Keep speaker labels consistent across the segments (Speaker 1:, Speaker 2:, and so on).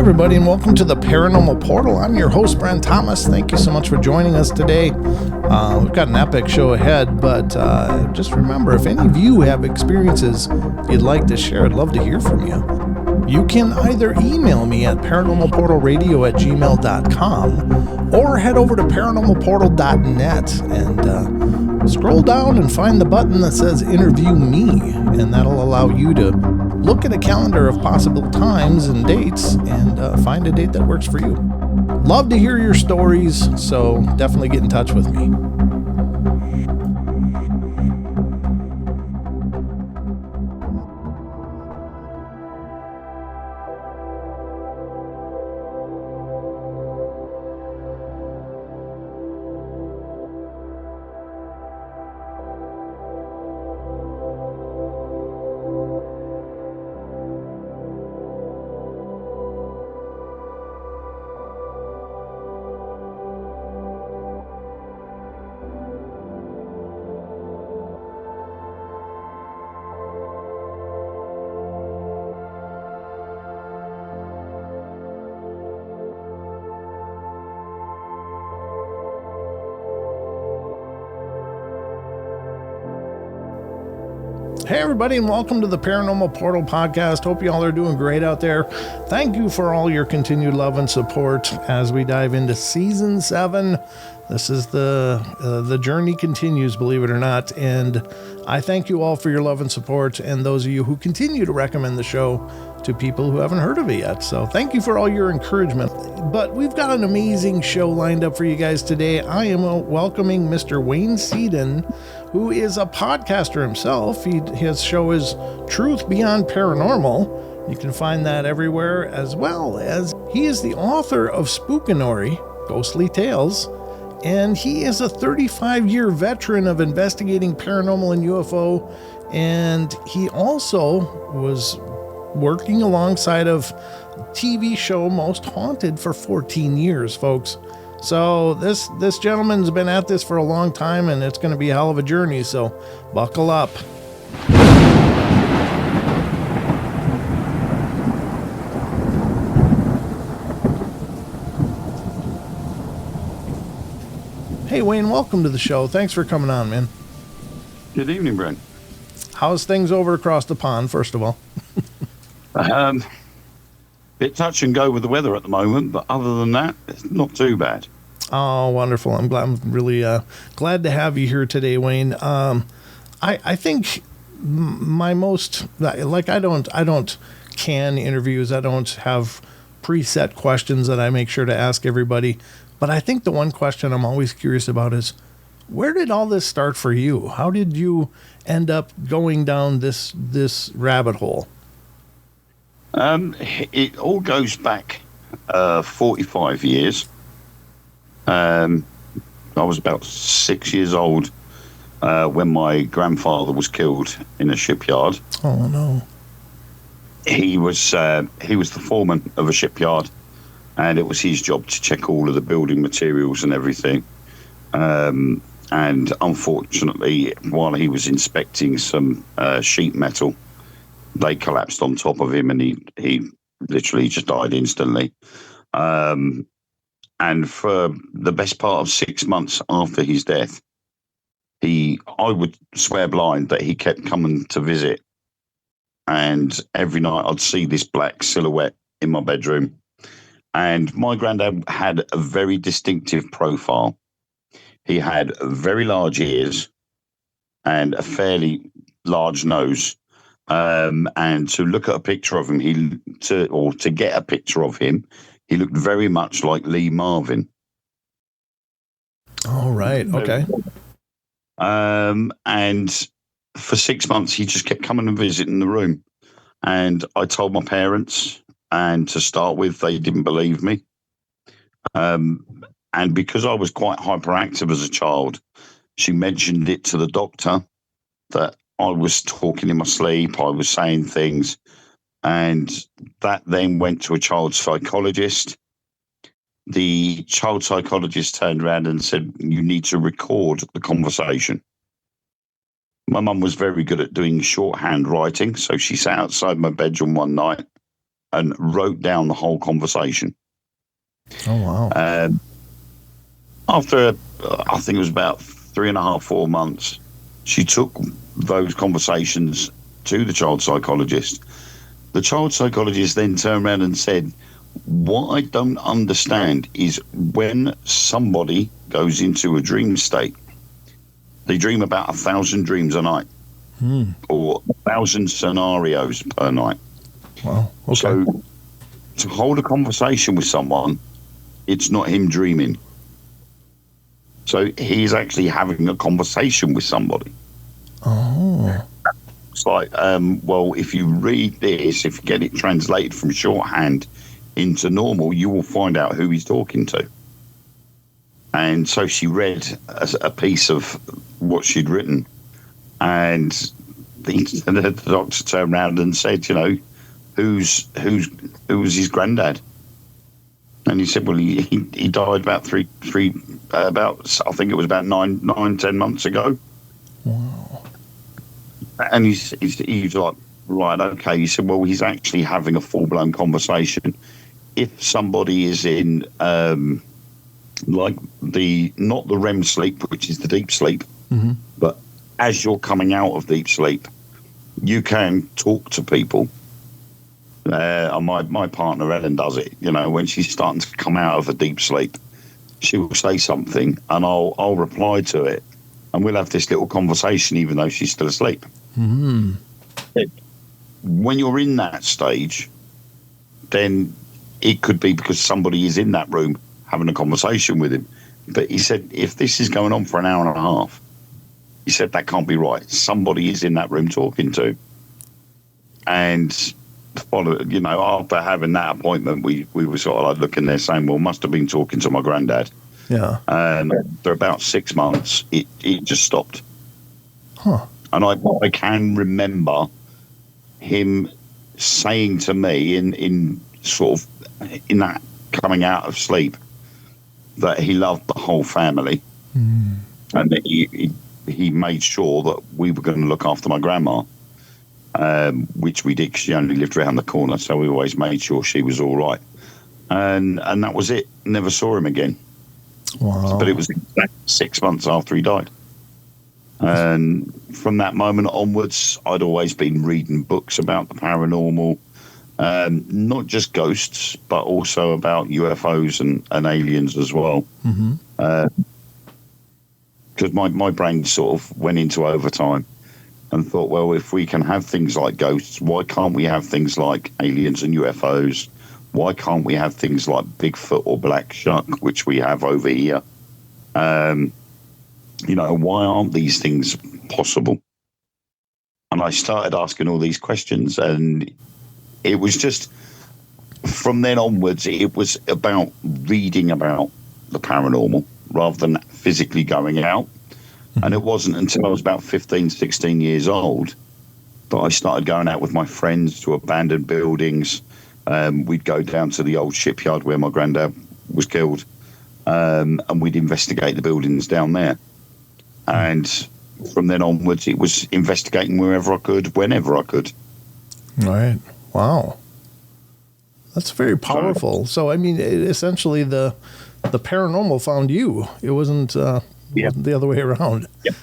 Speaker 1: everybody, and welcome to the Paranormal Portal. I'm your host, Brent Thomas. Thank you so much for joining us today. We've got an epic show ahead, but just remember, if any of you have experiences you'd like to share, I'd love to hear from you. You can either email me at paranormalportalradio@gmail.com or head over to paranormalportal.net and scroll down and find the button that says Interview Me, and that'll allow you to look at a calendar of possible times and dates and find a date that works for you. Love to hear your stories, so definitely get in touch with me. Hey everybody, and welcome to the Paranormal Portal podcast. Hope you all are doing great out there. Thank you for all your continued love and support as we dive into season 7. This is the journey continues, believe it or not, and I thank you all for your love and support, and those of you who continue to recommend the show to people who haven't heard of it yet. So thank you for all your encouragement. But we've got an amazing show lined up for you guys today. I am welcoming Mr. Wayne Seaden, who is a podcaster himself. His show is Truth Beyond Paranormal. You can find that everywhere, as well as he is the author of Spookinory, Ghostly Tales, and he is a 35-year veteran of investigating paranormal and UFO, and he also was working alongside of TV show Most Haunted for 14 years, folks. So this gentleman's been at this for a long time, and it's going to be a hell of a journey, so buckle up. Hey Wayne, welcome to the show. Thanks for coming on, man.
Speaker 2: Good evening, Brent.
Speaker 1: How's things over across the pond, first of all?
Speaker 2: Bit touch and go with the weather at the moment, but other than that, it's not too bad.
Speaker 1: Oh, wonderful. I'm really glad to have you here today, Wayne. I think my most, like, I don't can interviews. I don't have preset questions that I make sure to ask everybody. But I think the one question I'm always curious about is, where did all this start for you? How did you end up going down this rabbit hole?
Speaker 2: It all goes back 45 years. I was about 6 years old when my grandfather was killed in a shipyard.
Speaker 1: Oh no!
Speaker 2: He was the foreman of a shipyard, and it was his job to check all of the building materials and everything. And unfortunately, while he was inspecting some sheet metal, they collapsed on top of him, and he literally just died instantly. And for the best part of 6 months after his death, I would swear blind that he kept coming to visit. And every night I'd see this black silhouette in my bedroom. And my granddad had a very distinctive profile. He had very large ears and a fairly large nose. And to look at a picture of him, to get a picture of him, he looked very much like Lee Marvin.
Speaker 1: All right. Okay.
Speaker 2: And for 6 months, he just kept coming and visiting the room. And I told my parents, and to start with, they didn't believe me. And because I was quite hyperactive as a child, she mentioned it to the doctor that I was talking in my sleep, I was saying things, and that then went to a child psychologist. The child psychologist turned around and said, you need to record the conversation. My mum was very good at doing shorthand writing, so she sat outside my bedroom one night and wrote down the whole conversation.
Speaker 1: Oh, wow.
Speaker 2: After, I think it was about 3.5, 4 months, she took those conversations to the child psychologist. The child psychologist then turned around and said, what I don't understand is when somebody goes into a dream state, they dream about 1,000 dreams a night or 1,000 scenarios per night.
Speaker 1: Wow. Okay.
Speaker 2: So to hold a conversation with someone, it's not him dreaming. So he's actually having a conversation with somebody.
Speaker 1: Oh.
Speaker 2: It's like, well, if you read this, if you get it translated from shorthand into normal, you will find out who he's talking to. And so she read a piece of what she'd written, and the doctor turned around and said, you know, who's his granddad? And he said, well, he died about I think it was about 10 months ago.
Speaker 1: Wow.
Speaker 2: And he's like, right, okay. He said, well, he's actually having a full-blown conversation. If somebody is in, like not the REM sleep, which is the deep sleep, but as you're coming out of deep sleep, you can talk to people. My partner Ellen does it. You know, when she's starting to come out of a deep sleep, she will say something, and I'll reply to it, and we'll have this little conversation, even though she's still asleep. Mm-hmm. When you're in that stage, then it could be because somebody is in that room having a conversation with him. But he said, if this is going on for an hour and a half, he said that can't be right. Somebody is in that room talking to him. And you know, after having that appointment, we were sort of like looking there saying, well, must have been talking to my granddad.
Speaker 1: Yeah.
Speaker 2: And for about 6 months, it just stopped.
Speaker 1: Huh.
Speaker 2: And I can remember him saying to me in sort of in that coming out of sleep that he loved the whole family, and that he made sure that we were going to look after my grandma, which we did because she only lived around the corner, so we always made sure she was all right. And that was it. Never saw him again.
Speaker 1: Wow.
Speaker 2: But it was 6 months after he died. And from that moment onwards, I'd always been reading books about the paranormal, not just ghosts, but also about UFOs and aliens as well. Because my brain sort of went into overtime and thought, well, if we can have things like ghosts, why can't we have things like aliens and UFOs? Why can't we have things like Bigfoot or Black Shark, which we have over here? You know, why aren't these things possible? And I started asking all these questions, and it was just, from then onwards, it was about reading about the paranormal rather than physically going out. And it wasn't until I was about 15, 16 years old that I started going out with my friends to abandoned buildings. We'd go down to the old shipyard where my granddad was killed, and we'd investigate the buildings down there. And from then onwards, it was investigating wherever I could, whenever I could.
Speaker 1: Right. Wow. That's very powerful. So I mean, essentially, the paranormal found you. It wasn't the other way around.
Speaker 2: Yep.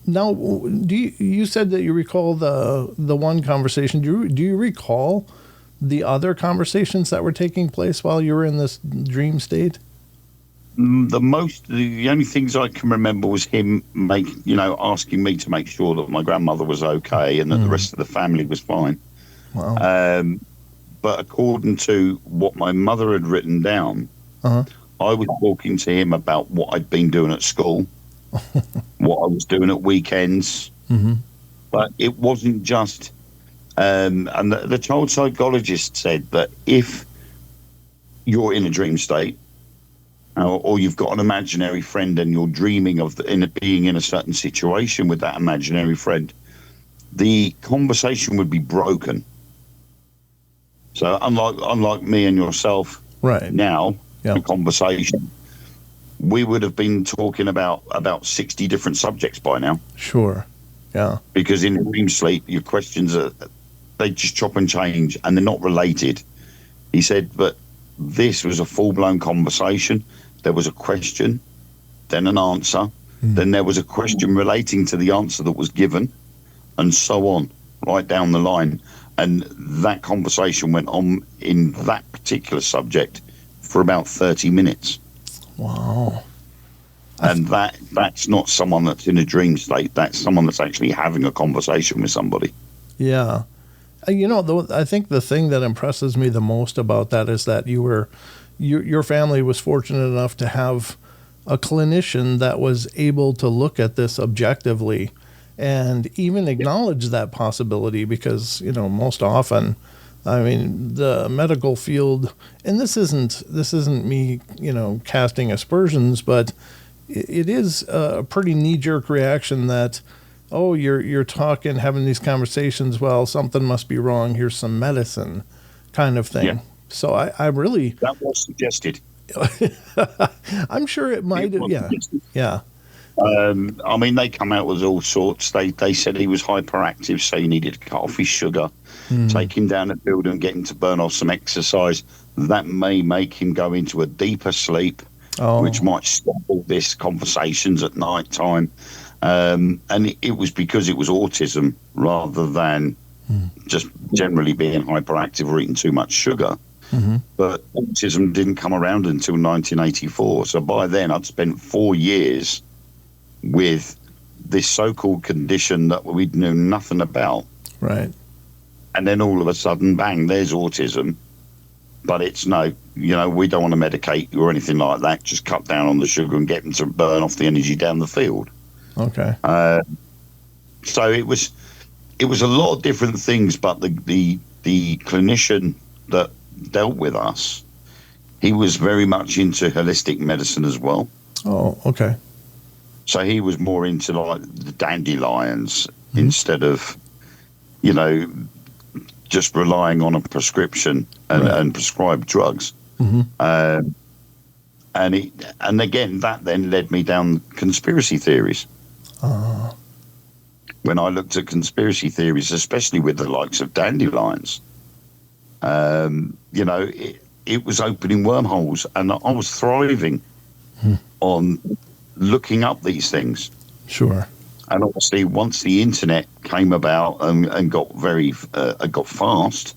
Speaker 1: Now, you said that you recall the one conversation. Do you recall the other conversations that were taking place while you were in this dream state?
Speaker 2: The only things I can remember was him asking me to make sure that my grandmother was okay and that the rest of the family was fine.
Speaker 1: Wow.
Speaker 2: But according to what my mother had written down, I was talking to him about what I'd been doing at school, what I was doing at weekends. But it wasn't just... and the child psychologist said that if you're in a dream state, or you've got an imaginary friend and you're dreaming of being in a certain situation with that imaginary friend, the conversation would be broken. So unlike me and yourself now, the conversation, we would have been talking about 60 different subjects by now.
Speaker 1: Sure. Yeah.
Speaker 2: Because in dream sleep, your questions they just chop and change, and they're not related. He said, but this was a full-blown conversation. There was a question, then an answer, then there was a question relating to the answer that was given, and so on, right down the line. And that conversation went on in that particular subject for about 30 minutes.
Speaker 1: Wow.
Speaker 2: And that's not someone that's in a dream state. That's someone that's actually having a conversation with somebody.
Speaker 1: Yeah. I think the thing that impresses me the most about that is that your family was fortunate enough to have a clinician that was able to look at this objectively and even acknowledge that possibility, because, most often, I mean, the medical field, and this isn't me, casting aspersions, but it is a pretty knee-jerk reaction that, oh, you're talking, having these conversations, well, something must be wrong, here's some medicine kind of thing. Yeah. So I really...
Speaker 2: That was suggested.
Speaker 1: I'm sure it might have, yeah. Suggested. Yeah.
Speaker 2: I mean, they come out with all sorts. They said he was hyperactive, so you needed to cut off his sugar, take him down the building and get him to burn off some exercise. That may make him go into a deeper sleep, which might stop all this conversations at night time. And it was because it was autism rather than just generally being hyperactive or eating too much sugar. Mm-hmm. But autism didn't come around until 1984. So by then I'd spent 4 years with this so-called condition that we knew nothing about.
Speaker 1: Right.
Speaker 2: And then all of a sudden, bang, there's autism. But it's we don't want to medicate you or anything like that. Just cut down on the sugar and get them to burn off the energy down the field.
Speaker 1: Okay.
Speaker 2: So it was a lot of different things, but the clinician that dealt with us, he was very much into holistic medicine as well.
Speaker 1: Oh, okay.
Speaker 2: So he was more into like the dandelions instead of, just relying on a prescription and prescribed drugs. Mm-hmm. And again, that then led me down conspiracy theories. When I looked at conspiracy theories, especially with the likes of dandelions, it was opening wormholes, and I was thriving on looking up these things.
Speaker 1: Sure.
Speaker 2: And obviously, once the internet came about and got got fast,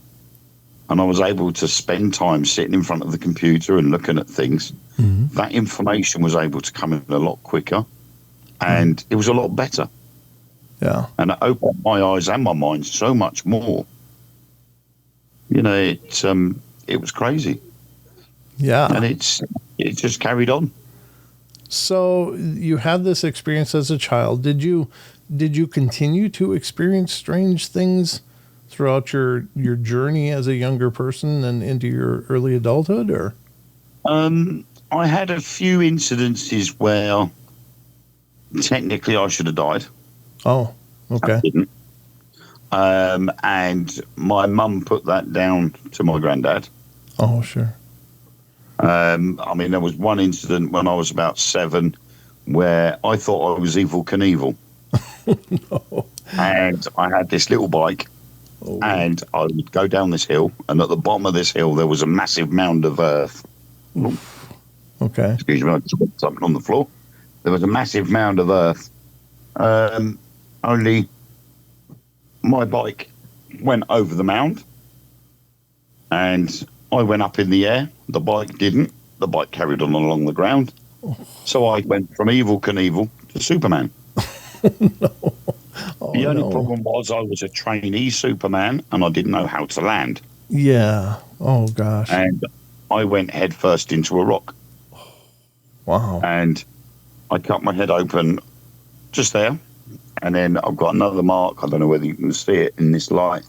Speaker 2: and I was able to spend time sitting in front of the computer and looking at things, that information was able to come in a lot quicker, and it was a lot better.
Speaker 1: Yeah.
Speaker 2: And it opened my eyes and my mind so much more. It was crazy.
Speaker 1: Yeah.
Speaker 2: And it just carried on.
Speaker 1: So you had this experience as a child. Did you continue to experience strange things throughout your journey as a younger person and into your early adulthood, or?
Speaker 2: I had a few incidences where technically I should have died.
Speaker 1: Oh, okay.
Speaker 2: I didn't. And my mum put that down to my granddad.
Speaker 1: Oh, sure.
Speaker 2: There was one incident when I was about 7 where I thought I was Evel Knievel.
Speaker 1: No.
Speaker 2: And I had this little bike, and I would go down this hill, and at the bottom of this hill there was a massive mound of earth.
Speaker 1: Oof. Okay.
Speaker 2: Excuse me, I just put something on the floor. There was a massive mound of earth. Only my bike went over the mound, and I went up in the air. The bike didn't. The bike carried on along the ground. So I went from Evel Knievel to Superman.
Speaker 1: No. Oh,
Speaker 2: the only problem was I was a trainee Superman, and I didn't know how to land.
Speaker 1: Yeah. Oh, gosh.
Speaker 2: And I went headfirst into a rock.
Speaker 1: Wow.
Speaker 2: And I cut my head open just there. And then I've got another mark. I don't know whether you can see it in this light,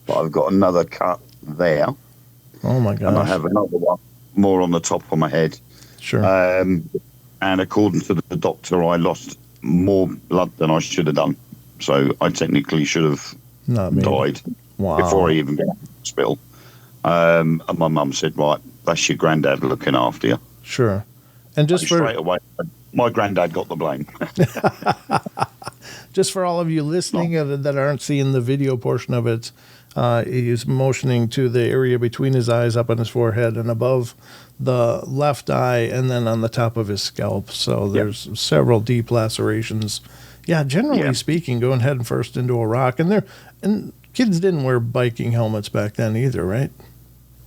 Speaker 2: but I've got another cut there.
Speaker 1: Oh, my gosh.
Speaker 2: And I have another one more on the top of my head.
Speaker 1: Sure.
Speaker 2: And according to the doctor, I lost more blood than I should have done. So I technically should have died before I even got to the hospital. And my mum said, right, that's your granddad looking after you.
Speaker 1: Sure. And just
Speaker 2: straight away, my granddad got the blame.
Speaker 1: Just for all of you listening that aren't seeing the video portion of it, He was motioning to the area between his eyes, up on his forehead, and above the left eye, and then on the top of his scalp. So there's several deep lacerations. Yeah, generally speaking, going head first into a rock. And kids didn't wear biking helmets back then either, right?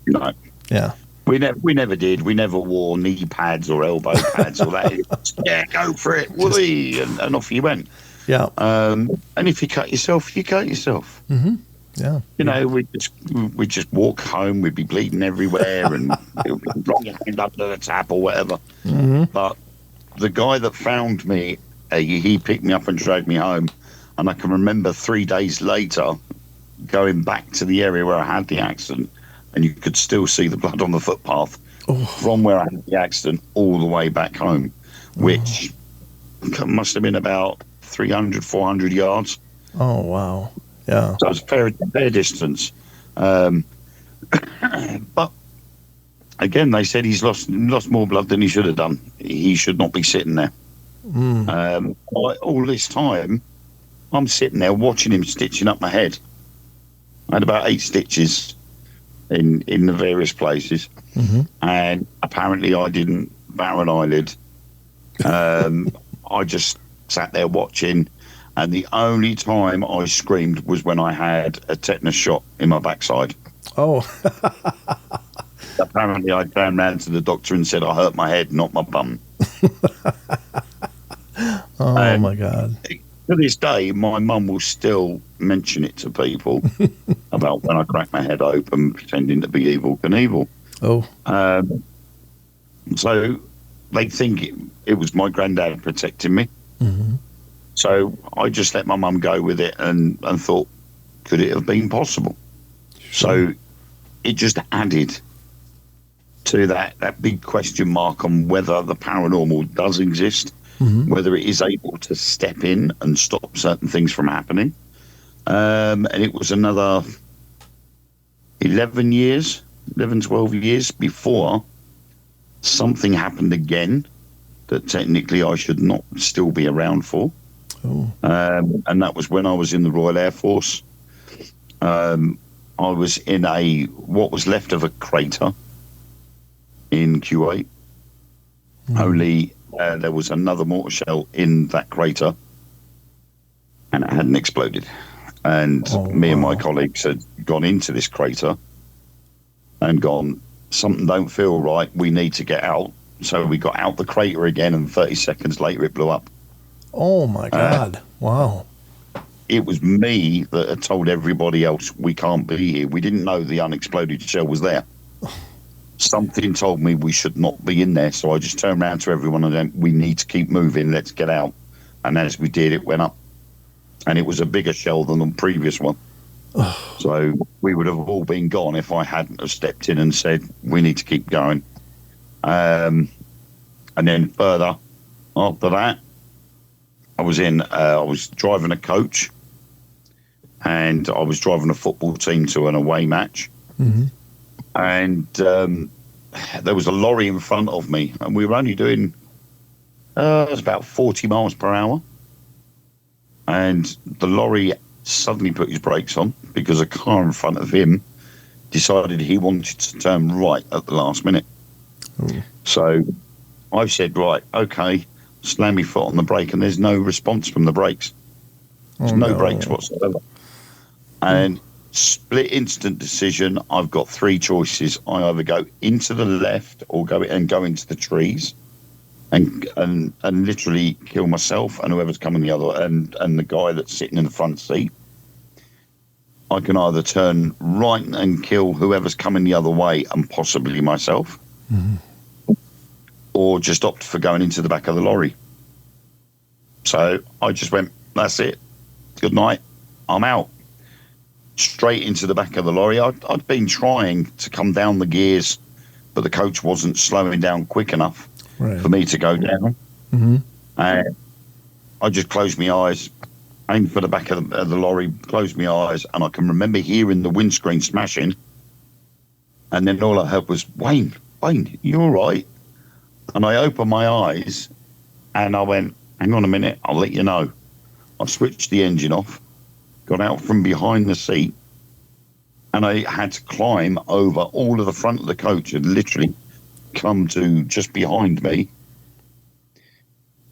Speaker 2: No.
Speaker 1: Yeah.
Speaker 2: We never did. We never wore knee pads or elbow pads or that. Yeah, go for it, whee, and off you went.
Speaker 1: Yeah.
Speaker 2: And if you cut yourself, you cut yourself.
Speaker 1: Mm-hmm. Yeah.
Speaker 2: You know, we just walk home. We'd be bleeding everywhere, and it would be wrong your hand under the tap or whatever.
Speaker 1: Mm-hmm.
Speaker 2: But the guy that found me, he picked me up and dragged me home, and I can remember 3 days later going back to the area where I had the accident, and you could still see the blood on the footpath from where I had the accident all the way back home, which must have been about 300, 400 yards.
Speaker 1: Oh, wow. Yeah.
Speaker 2: So it's a fair distance. But again, they said he's lost more blood than he should have done. He should not be sitting there. All this time, I'm sitting there watching him stitching up my head. I had about 8 stitches in the various places, and apparently I didn't bat an eyelid. I just sat there watching, and the only time I screamed was when I had a tetanus shot in my backside.
Speaker 1: Oh.
Speaker 2: Apparently I turned around to the doctor and said I hurt my head, not my bum.
Speaker 1: Oh, my God.
Speaker 2: To this day, my mum will still mention it to people about when I cracked my head open pretending to be Evel Knievel.
Speaker 1: Oh.
Speaker 2: So they think it was my granddad protecting me.
Speaker 1: Mm-hmm.
Speaker 2: So I just let my mum go with it and thought, could it have been possible?
Speaker 1: Sure.
Speaker 2: So it just added to that big question mark on whether the paranormal does exist, whether it is able to step in and stop certain things from happening. And it was another 11, 12 years before something happened again that technically I should not still be around for.
Speaker 1: Oh.
Speaker 2: And that was when I was in the Royal Air Force. I was in what was left of a crater in Kuwait. Only there was another mortar shell in that crater, and it hadn't exploded. And me and my colleagues had gone into this crater and gone, something don't feel right, we need to get out. So we got out the crater again, and 30 seconds later it blew up.
Speaker 1: Oh, my God. Wow.
Speaker 2: It was me that had told everybody else we can't be here. We didn't know the unexploded shell was there. Something told me we should not be in there, so I just turned around to everyone and went, we need to keep moving, let's get out. And as we did, it went up. And it was a bigger shell than the previous one. So we would have all been gone if I hadn't have stepped in and said, we need to keep going. And then further after that, I was driving a coach, and I was driving a football team to an away match. And there was a lorry in front of me, and we were only doing it was about 40 miles per hour. And the lorry suddenly put his brakes on because a car in front of him decided he wanted to turn right at the last minute. So I said, right, okay, slam my foot on the brake, and there's no response from the brakes. There's no brakes whatsoever. And split instant decision, I've got 3 choices. I either go into the left or go into the trees and literally kill myself and whoever's coming the other, and the guy that's sitting in the front seat. I can either turn right and kill whoever's coming the other way and possibly myself, or just opt for going into the back of the lorry. So I just went, that's it. Good night. I'm out. Straight into the back of the lorry. I'd been trying to come down the gears, but the coach wasn't slowing down quick enough for me to go down. And I just closed my eyes, aimed for the back of the lorry, closed my eyes, and I can remember hearing the windscreen smashing. And then all I heard was, Wayne, you all right? And I opened my eyes, and I went, hang on a minute, I'll let you know. I switched the engine off, got out from behind the seat, and I had to climb over all of the front of the coach and literally come to just behind me,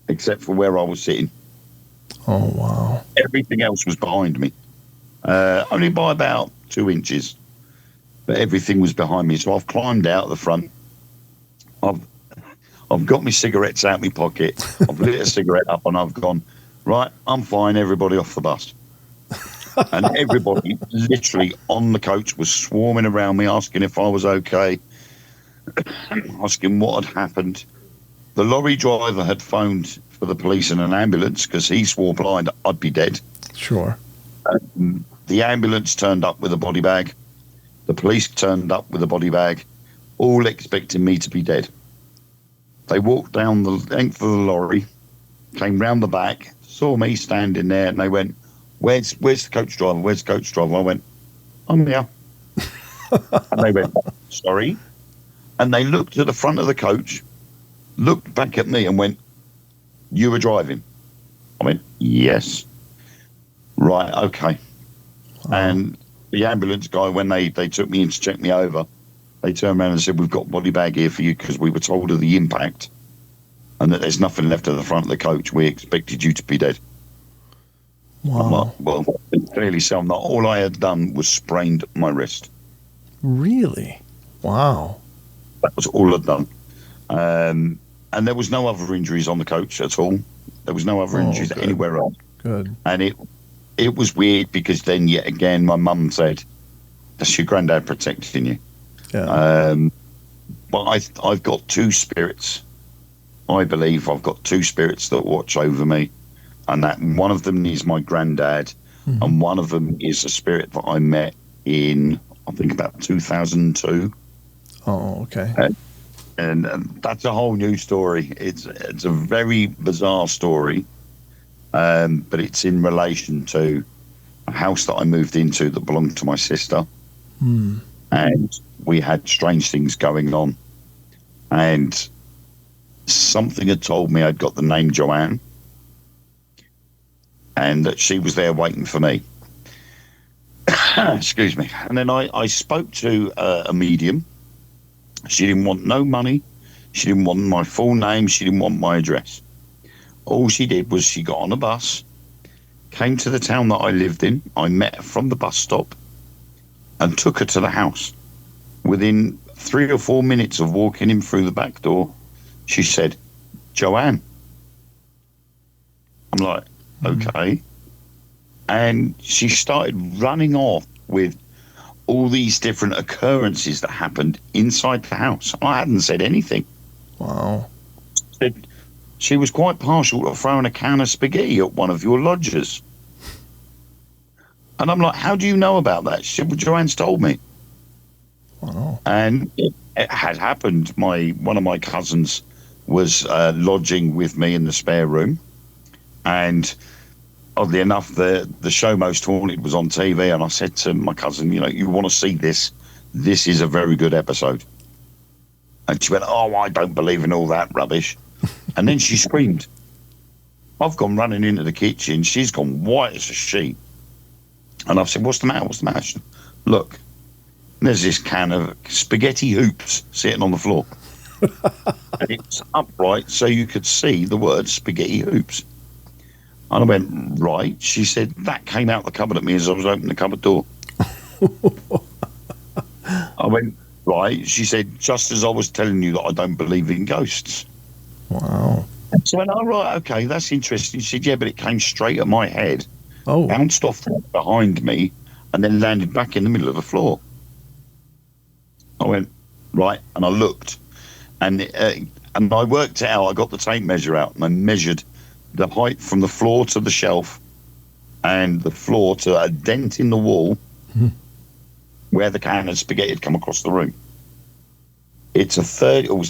Speaker 2: except for where I was sitting.
Speaker 1: Oh, wow.
Speaker 2: Everything else was behind me, only by about 2 inches, but everything was behind me. So I've climbed out of the front. I've got my cigarettes out of my pocket. I've lit a cigarette up and I've gone, right, I'm fine, everybody off the bus. And everybody literally on the coach was swarming around me, asking if I was okay, asking what had happened. The lorry driver had phoned for the police and an ambulance because he swore blind I'd be dead.
Speaker 1: Sure.
Speaker 2: The ambulance turned up with a body bag. The police turned up with a body bag, all expecting me to be dead. They walked down the length of the lorry, came round the back, saw me standing there, and they went, Where's the coach driver? Where's the coach driver? I went, I'm here. And they went, sorry? And they looked at the front of the coach, looked back at me and went, you were driving? I went, yes. Right, okay. And the ambulance guy, when they took me in to check me over, they turned around and said, we've got a body bag here for you because we were told of the impact and that there's nothing left of the front of the coach. We expected you to be dead.
Speaker 1: Wow.
Speaker 2: Like, well, clearly so I'm not. All I had done was sprained my wrist.
Speaker 1: Really? Wow.
Speaker 2: That was all I'd done. And there was no other injuries on the coach at all. There was no other injuries anywhere else.
Speaker 1: Good.
Speaker 2: And it was weird because then yet again my mum said, that's your granddad protecting you.
Speaker 1: Yeah.
Speaker 2: But I've got two spirits. I believe I've got two spirits that watch over me. And that one of them is my granddad, and one of them is a spirit that I met in, I think, about 2002.
Speaker 1: Oh, okay.
Speaker 2: And that's a whole new story. It's a very bizarre story, but it's in relation to a house that I moved into that belonged to my sister. And we had strange things going on. And something had told me I'd got the name Joanne, and that she was there waiting for me. Excuse me. And then I spoke to a medium. She didn't want no money. She didn't want my full name. She didn't want my address. All she did was she got on a bus, came to the town that I lived in. I met her from the bus stop and took her to the house. Within 3 or 4 minutes of walking in through the back door, she said, Joanne. I'm like, okay. And she started running off with all these different occurrences that happened inside the house. I hadn't said anything.
Speaker 1: Wow.
Speaker 2: She was quite partial to throwing a can of spaghetti at one of your lodgers. And I'm like, how do you know about that? She said, well, Joanne's told me.
Speaker 1: Wow.
Speaker 2: And it had happened. One of my cousins was lodging with me in the spare room. And oddly enough, the show Most Haunted was on TV, and I said to my cousin, you want to see this? This is a very good episode. And she went, oh, I don't believe in all that rubbish. And then she screamed. I've gone running into the kitchen. She's gone white as a sheet. And I've said, what's the matter? What's the matter? She said, look, there's this can of spaghetti hoops sitting on the floor. And it's upright so you could see the word spaghetti hoops. And I went, right. She said, that came out the cupboard at me as I was opening the cupboard door. I went, right. She said, just as I was telling you that I don't believe in ghosts.
Speaker 1: Wow.
Speaker 2: So I went, oh, right, okay, that's interesting. She said, yeah, but it came straight at my head, bounced off behind me, and then landed back in the middle of the floor. I went, right, and I looked. And I worked it out. I got the tape measure out, and I measured the height from the floor to the shelf and the floor to a dent in the wall where the can of spaghetti had come across the room. It was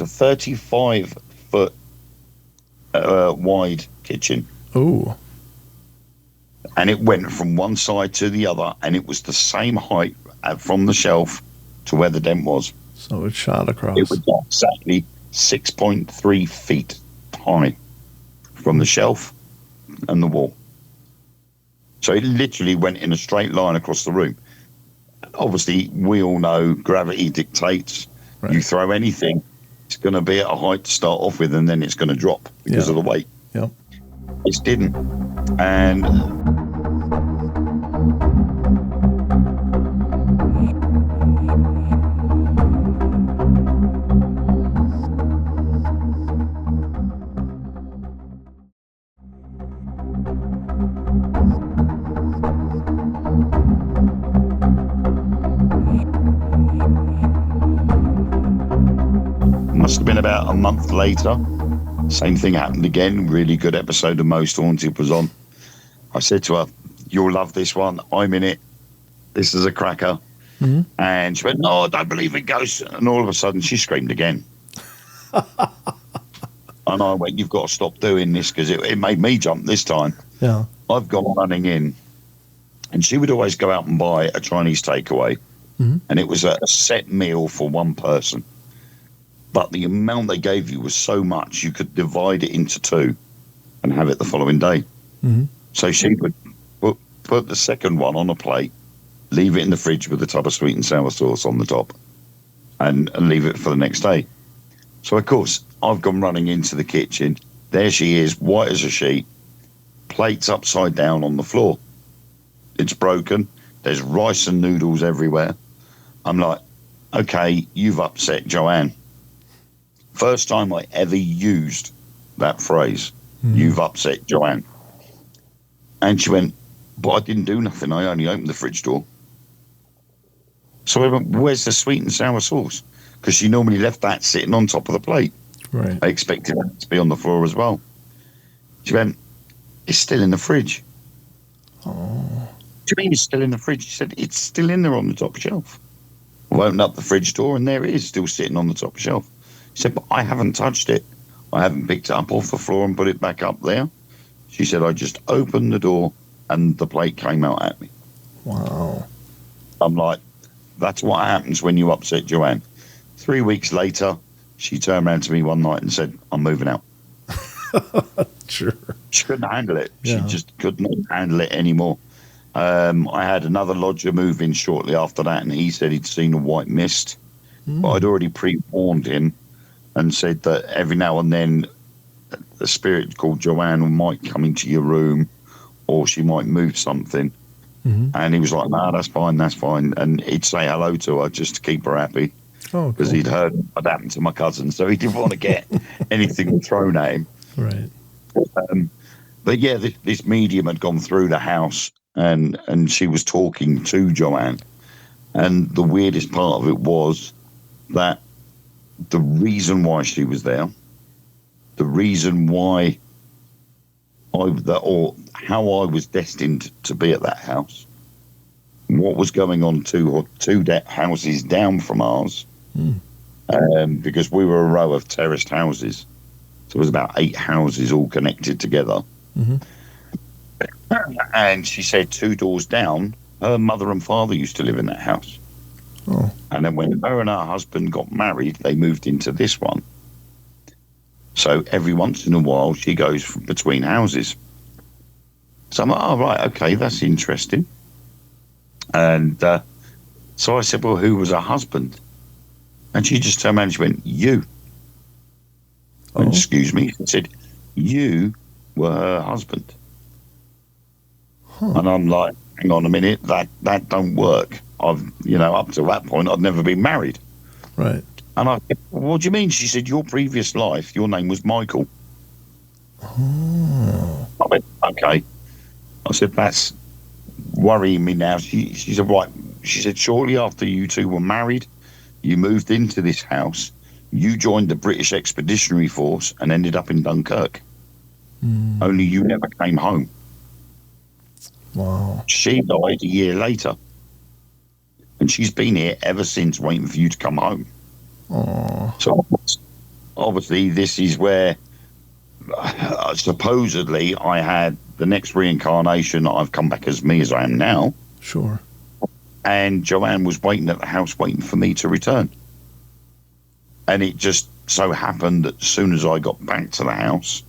Speaker 2: a 35-foot wide kitchen.
Speaker 1: Oh.
Speaker 2: And it went from one side to the other, and it was the same height from the shelf to where the dent was.
Speaker 1: So it shot across.
Speaker 2: It was exactly 6.3 feet high from the shelf and the wall. So it literally went in a straight line across the room. obviously, we all know gravity dictates.
Speaker 1: Right.
Speaker 2: You throw anything, it's going to be at a height to start off with, and then it's going to drop because of the weight.
Speaker 1: Yep.
Speaker 2: It didn't. And must have been about a month later. Same thing happened again. Really good episode of Most Haunted was on. I said to her, "You'll love this one. I'm in it. This is a cracker."
Speaker 1: Mm-hmm.
Speaker 2: And she went, "No, I don't believe in ghosts." And all of a sudden, she screamed again. And I went, "You've got to stop doing this," because it made me jump this time.
Speaker 1: Yeah.
Speaker 2: I've gone running in, and she would always go out and buy a Chinese takeaway, and it was a set meal for one person. But the amount they gave you was so much, you could divide it into two and have it the following day.
Speaker 1: Mm-hmm.
Speaker 2: So she would put the second one on a plate, leave it in the fridge with a tub of sweet and sour sauce on the top, and leave it for the next day. So, of course, I've gone running into the kitchen. There she is, white as a sheet, plates upside down on the floor. It's broken. There's rice and noodles everywhere. I'm like, okay, you've upset Joanne. First time I ever used that phrase, "You've upset Joanne." And she went, "But I didn't do nothing. I only opened the fridge door." So I went, "Where's the sweet and sour sauce?" Because she normally left that sitting on top of the plate.
Speaker 1: Right.
Speaker 2: I expected it to be on the floor as well. She went, "It's still in the fridge."
Speaker 1: Oh.
Speaker 2: "What do you mean it's still in the fridge?" She said, "It's still in there on the top shelf." I opened up the fridge door and there it is, still sitting on the top shelf. She said, "But I haven't touched it. I haven't picked it up off the floor and put it back up there." She said, "I just opened the door and the plate came out at me."
Speaker 1: Wow.
Speaker 2: I'm like, that's what happens when you upset Joanne. 3 weeks later, she turned around to me one night and said, "I'm moving out."
Speaker 1: Sure.
Speaker 2: She couldn't handle it.
Speaker 1: Yeah.
Speaker 2: She just couldn't handle it anymore. I had another lodger move in shortly after that, and he said he'd seen a white mist. But I'd already pre-warned him and said that every now and then a spirit called Joanne might come into your room or she might move something. And he was like, "No, that's fine, that's fine." And he'd say hello to her just to keep her happy, because he'd heard what happened to my cousin, so he didn't want to get anything thrown at him.
Speaker 1: Right.
Speaker 2: But yeah, this medium had gone through the house and she was talking to Joanne. And the weirdest part of it was that the reason why she was there, the reason why or how I was destined to be at that house, what was going on two houses down from ours, because we were a row of terraced houses. So it was about 8 houses all connected together. And she said 2 doors down, her mother and father used to live in that house.
Speaker 1: Oh.
Speaker 2: And then when her and her husband got married, they moved into this one. So every once in a while, she goes between houses. So I'm like, "Oh, right, okay, that's interesting." And so I said, "Well, who was her husband?" And she just turned around and she went, "You."
Speaker 1: Oh.
Speaker 2: "Excuse me?" She said, "You were her husband." And I'm like, "Hang on a minute, that don't work. I've, up to that point, I'd never been married."
Speaker 1: Right.
Speaker 2: And I said, "What do you mean?" She said, "Your previous life, your name was Michael."
Speaker 1: Oh.
Speaker 2: I went, "Okay." I said, "That's worrying me now." She said, "Right." She said, "Shortly after you two were married, you moved into this house. You joined the British Expeditionary Force and ended up in Dunkirk. Only you never came home."
Speaker 1: Wow.
Speaker 2: She died a year later. And she's been here ever since, waiting for you to come home.
Speaker 1: Oh.
Speaker 2: So obviously this is where supposedly I had the next reincarnation. I've come back as me as I am now.
Speaker 1: Sure.
Speaker 2: And Joanne was waiting at the house, waiting for me to return. And it just so happened that as soon as I got back to the house,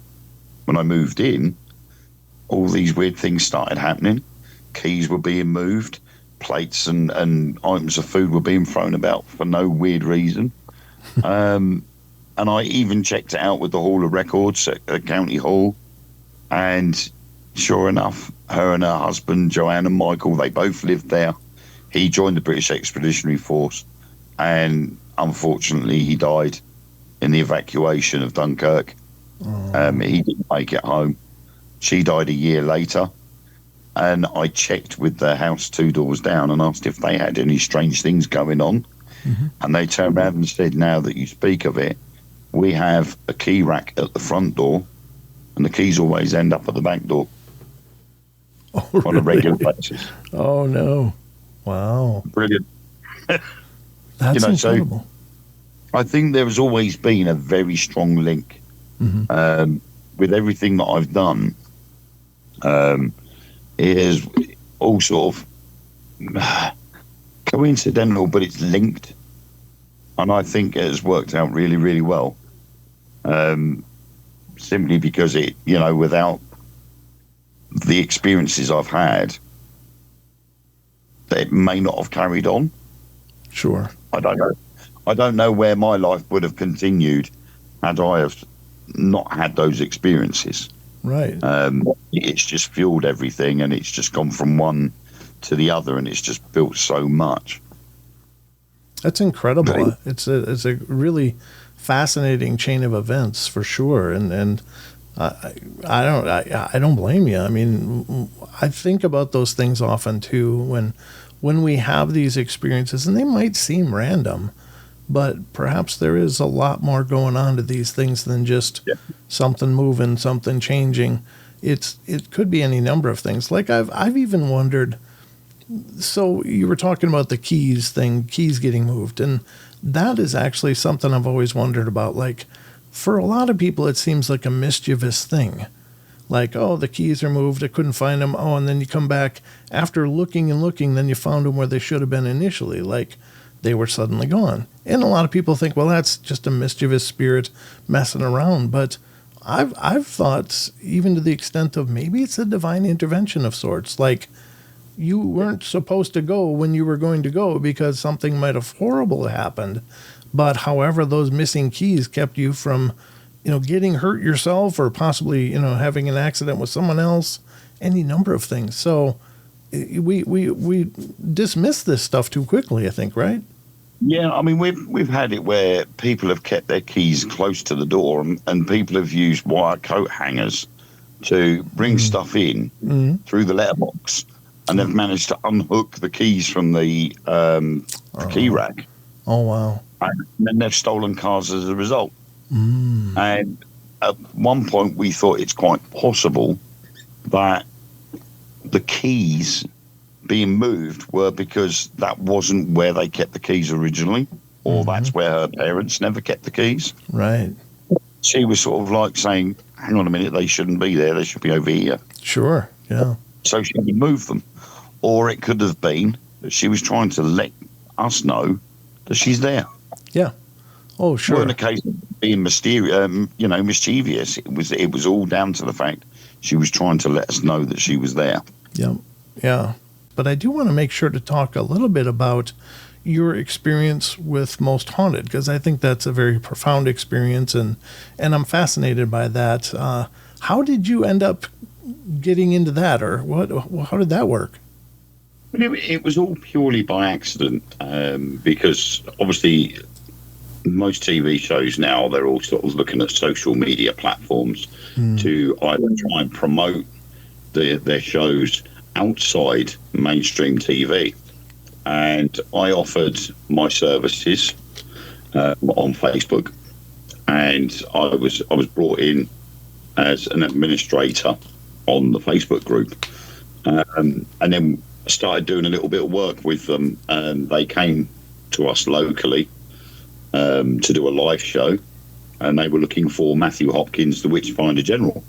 Speaker 2: when I moved in, all these weird things started happening. Keys were being moved. plates and items of food were being thrown about for no weird reason. And I even checked it out with the Hall of Records at County Hall. And sure enough, her and her husband, Joanne and Michael, they both lived there. He joined the British Expeditionary Force. And unfortunately, he died in the evacuation of Dunkirk. He didn't make it home. She died a year later. And I checked with the house 2 doors down and asked if they had any strange things going on. And they turned around and said, now that you speak of it, we have a key rack at the front door, and the keys always end up at the back door.
Speaker 1: Oh,
Speaker 2: on
Speaker 1: really?
Speaker 2: a regular basis.
Speaker 1: Oh, no. Wow.
Speaker 2: Brilliant.
Speaker 1: That's incredible.
Speaker 2: So I think there has always been a very strong link with everything that I've done. It is all sort of coincidental, but it's linked. And I think it has worked out really, really well. Simply because without the experiences I've had, it may not have carried on.
Speaker 1: Sure.
Speaker 2: I don't know. I don't know where my life would have continued had I have not had those experiences.
Speaker 1: Right.
Speaker 2: It's just fueled everything, and it's just gone from one to the other, and it's just built so much.
Speaker 1: That's incredible.
Speaker 2: Right.
Speaker 1: It's a really fascinating chain of events for sure, and I don't blame you. I mean, I think about those things often too when we have these experiences, and they might seem random, but perhaps there is a lot more going on to these things than just something moving, something changing. It could be any number of things. Like I've even wondered. So you were talking about the keys getting moved, and that is actually something I've always wondered about. Like, for a lot of people, it seems like a mischievous thing. Like, oh, the keys are moved, I couldn't find them. Oh, and then you come back after looking and looking, then you found them where they should have been initially. Like, they were suddenly gone. And a lot of people think, well, that's just a mischievous spirit messing around. But I've thought, even to the extent of maybe it's a divine intervention of sorts. Like, you weren't supposed to go when you were going to go because something might have horrible happened. But however, those missing keys kept you from, getting hurt yourself or possibly, having an accident with someone else, any number of things. So we dismiss this stuff too quickly, I think, right?
Speaker 2: Yeah, I mean, we've had it where people have kept their keys close to the door, and people have used wire coat hangers to bring stuff in through the letterbox. And they've managed to unhook the keys from the key rack.
Speaker 1: Oh, wow.
Speaker 2: And then they've stolen cars as a result. And at one point, we thought it's quite possible that the keys being moved were because that wasn't where they kept the keys originally, or that's where her parents never kept the keys.
Speaker 1: Right.
Speaker 2: She was sort of like saying, hang on a minute, they shouldn't be there. They should be over here.
Speaker 1: Sure, yeah.
Speaker 2: So she would move them. Or it could have been that she was trying to let us know that she's there.
Speaker 1: Yeah. Oh, sure.
Speaker 2: Well, in the case of being mischievous, it was all down to the fact she was trying to let us know that she was there.
Speaker 1: Yeah. Yeah. But I do want to make sure to talk a little bit about your experience with Most Haunted, because I think that's a very profound experience, and I'm fascinated by that. How did you end up getting into that, or how did that work?
Speaker 2: It was all purely by accident, because obviously most TV shows now, they're all sort of looking at social media platforms to either try and promote their shows outside mainstream TV. And I offered my services on Facebook, and I was brought in as an administrator on the Facebook group, and then I started doing a little bit of work with them, and they came to us locally to do a live show, and they were looking for Matthew Hopkins, the Witchfinder General.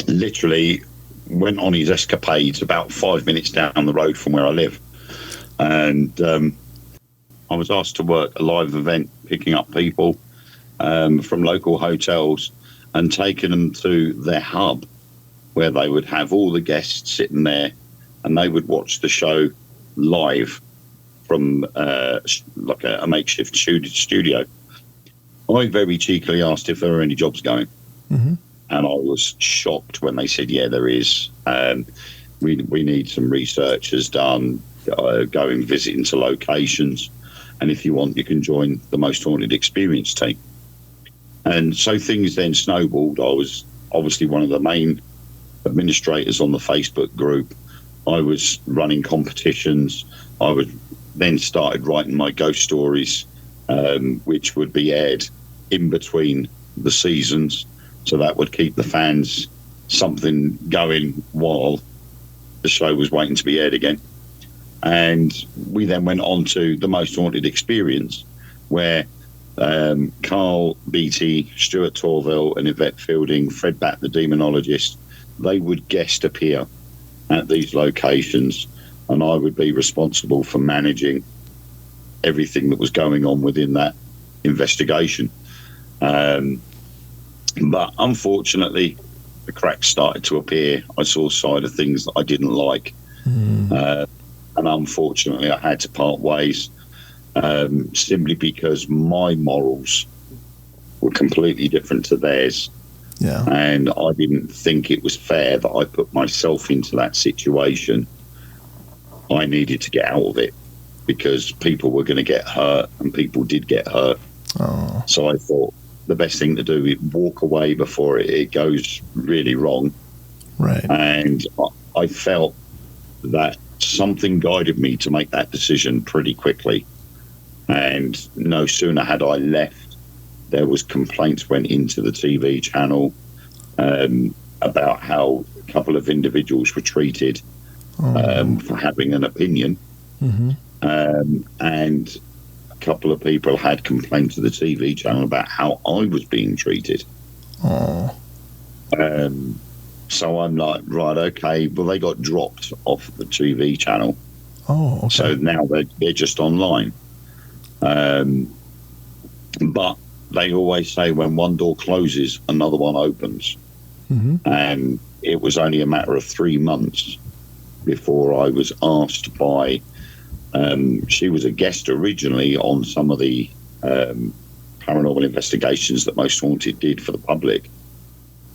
Speaker 2: Literally went on his escapades about 5 minutes down the road from where I live, and I was asked to work a live event, picking up people from local hotels and taking them to their hub, where they would have all the guests sitting there and they would watch the show live from like a makeshift studio. I very cheekily asked if there were any jobs going, and I was shocked when they said, "Yeah, there is. We need some researchers done, going visiting to locations, and if you want, you can join the Most Haunted Experience team." And so things then snowballed. I was obviously one of the main administrators on the Facebook group. I was running competitions. I was then started writing my ghost stories, which would be aired in between the seasons. So that would keep the fans something going while the show was waiting to be aired again. And we then went on to the Most Haunted Experience, where Carl Beatty, Stuart Torville and Yvette Fielding, Fred Batt the Demonologist, they would guest appear at these locations, and I would be responsible for managing everything that was going on within that investigation. But unfortunately, the cracks started to appear. I saw a side of things that I didn't like. And unfortunately, I had to part ways, simply because my morals were completely different to theirs.
Speaker 1: Yeah.
Speaker 2: And I didn't think it was fair that I put myself into that situation. I needed to get out of it because people were going to get hurt, and people did get hurt.
Speaker 1: Oh.
Speaker 2: So I thought the best thing to do is walk away before it goes really wrong.
Speaker 1: Right.
Speaker 2: And I felt that something guided me to make that decision pretty quickly. And no sooner had I left, there was complaints went into the TV channel about how a couple of individuals were treated for having an opinion. And a couple of people had complained to the TV channel about how I was being treated. So I'm like, right, okay. Well, they got dropped off the TV channel.
Speaker 1: Oh, okay.
Speaker 2: So now they're just online. But they always say when one door closes, another one opens. And it was only a matter of 3 months before I was asked by, she was a guest originally on some of the paranormal investigations that Most Haunted did for the public.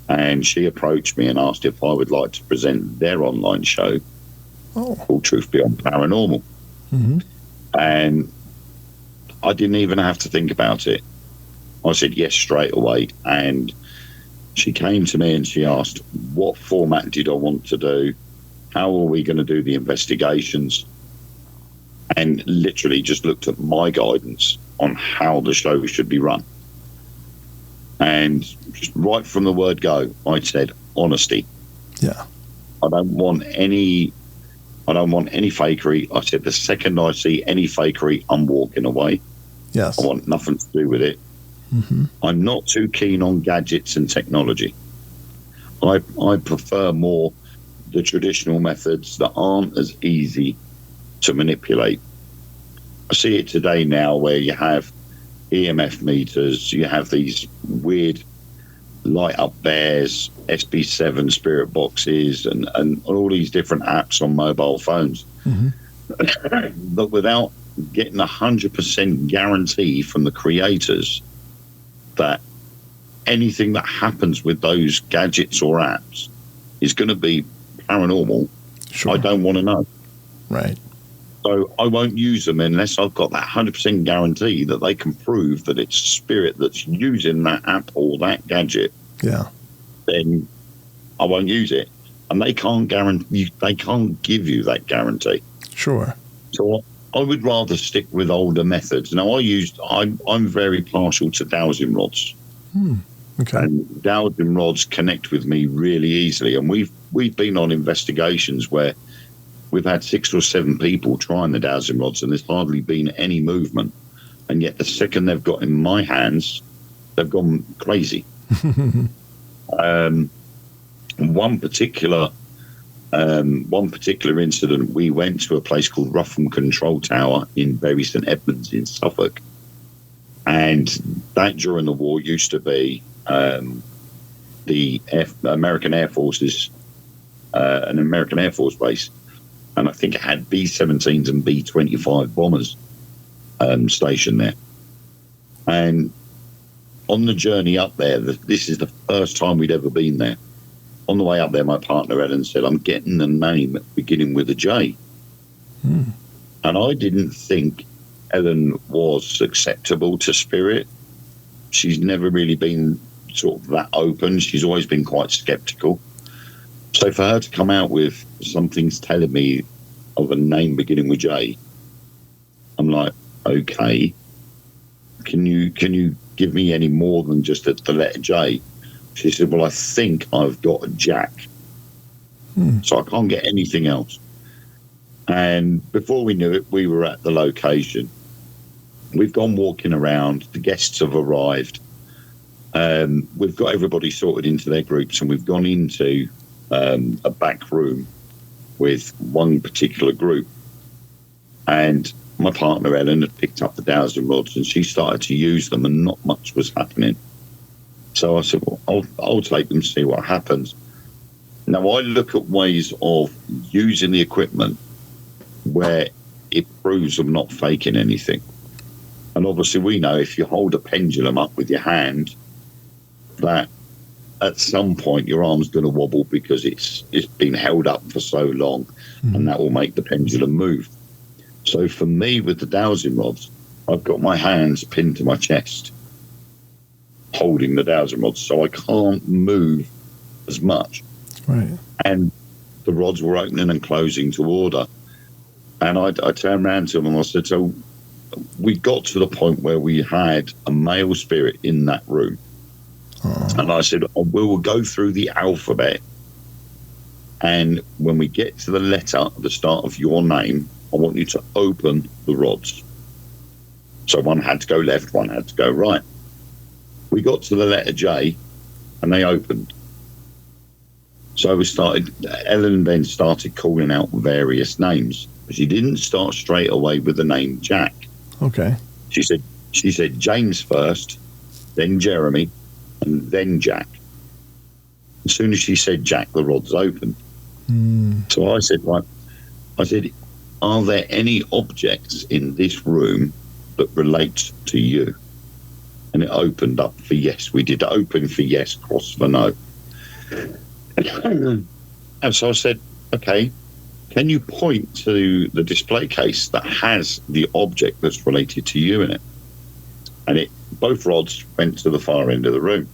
Speaker 2: And she approached me and asked if I would like to present their online show called Truth Beyond Paranormal. And I didn't even have to think about it. I said yes straight away. And she came to me and she asked, what format did I want to do? How are we going to do the investigations? And literally just looked at my guidance on how the show should be run. And just right from the word go, I said honesty.
Speaker 1: Yeah.
Speaker 2: I don't want any fakery. I said the second I see any fakery, I'm walking away.
Speaker 1: Yes.
Speaker 2: I want nothing to do with it. I'm not too keen on gadgets and technology. I prefer more the traditional methods that aren't as easy to manipulate. I see it today now where you have EMF meters, you have these weird light up bears, SB7 spirit boxes, and all these different apps on mobile phones. But without getting 100% guarantee from the creators that anything that happens with those gadgets or apps is going to be paranormal, I don't want to know.
Speaker 1: Right.
Speaker 2: So I won't use them unless I've got that 100% guarantee that they can prove that it's spirit that's using that app or that gadget.
Speaker 1: Yeah.
Speaker 2: Then I won't use it. And they can't guarantee, they can't give you that guarantee.
Speaker 1: Sure.
Speaker 2: So I would rather stick with older methods. Now I'm very partial to dowsing rods.
Speaker 1: Okay.
Speaker 2: And dowsing rods connect with me really easily. And we've been on investigations where we've had 6 or 7 people trying the dowsing rods, and there's hardly been any movement. And yet the second they've got in my hands, they've gone crazy. One particular incident, we went to a place called Rougham Control Tower in Bury St Edmunds in Suffolk, and that during the war used to be the American Air Force's an American Air Force base. and I think it had B-17s and B-25 bombers stationed there. And on the journey up there, this is the first time we'd ever been there. On the way up there, my partner Ellen said, I'm getting a name beginning with a J. And I didn't think Ellen was acceptable to spirit. She's never really been sort of that open. She's always been quite skeptical. So for her to come out with something's telling me of a name beginning with J, I'm like, okay, can you give me any more than just the letter J? She said, well, I think I've got a Jack. So I can't get anything else. And before we knew it, we were at the location. We've gone walking around. The guests have arrived. We've got everybody sorted into their groups, and we've gone into a back room with one particular group. And my partner, Ellen, had picked up the dowsing rods, and she started to use them, and not much was happening. So I said, well, I'll take them, see what happens. Now, I look at ways of using the equipment where it proves I'm not faking anything. And obviously we know if you hold a pendulum up with your hand, that at some point your arm's going to wobble because it's been held up for so long, and that will make the pendulum move. So for me, with the dowsing rods, I've got my hands pinned to my chest, holding the dowsing rods, so I can't move as much.
Speaker 1: Right.
Speaker 2: And the rods were opening and closing to order. And I turned around to them and I said, so we got to the point where we had a male spirit in that room. And I said, we will go through the alphabet. And when we get to the letter at the start of your name, I want you to open the rods. So one had to go left, one had to go right. We got to the letter J and they opened. So Ellen then started calling out various names. But she didn't start straight away with the name Jack.
Speaker 1: Okay.
Speaker 2: She said James first, then Jeremy, and then Jack. As soon as she said Jack, the rods opened. So I said, are there any objects in this room that relate to you? And it opened up for yes. We did open for yes, cross for no. And so I said, okay, can you point to the display case that has the object that's related to you in it? And both rods went to the far end of the room.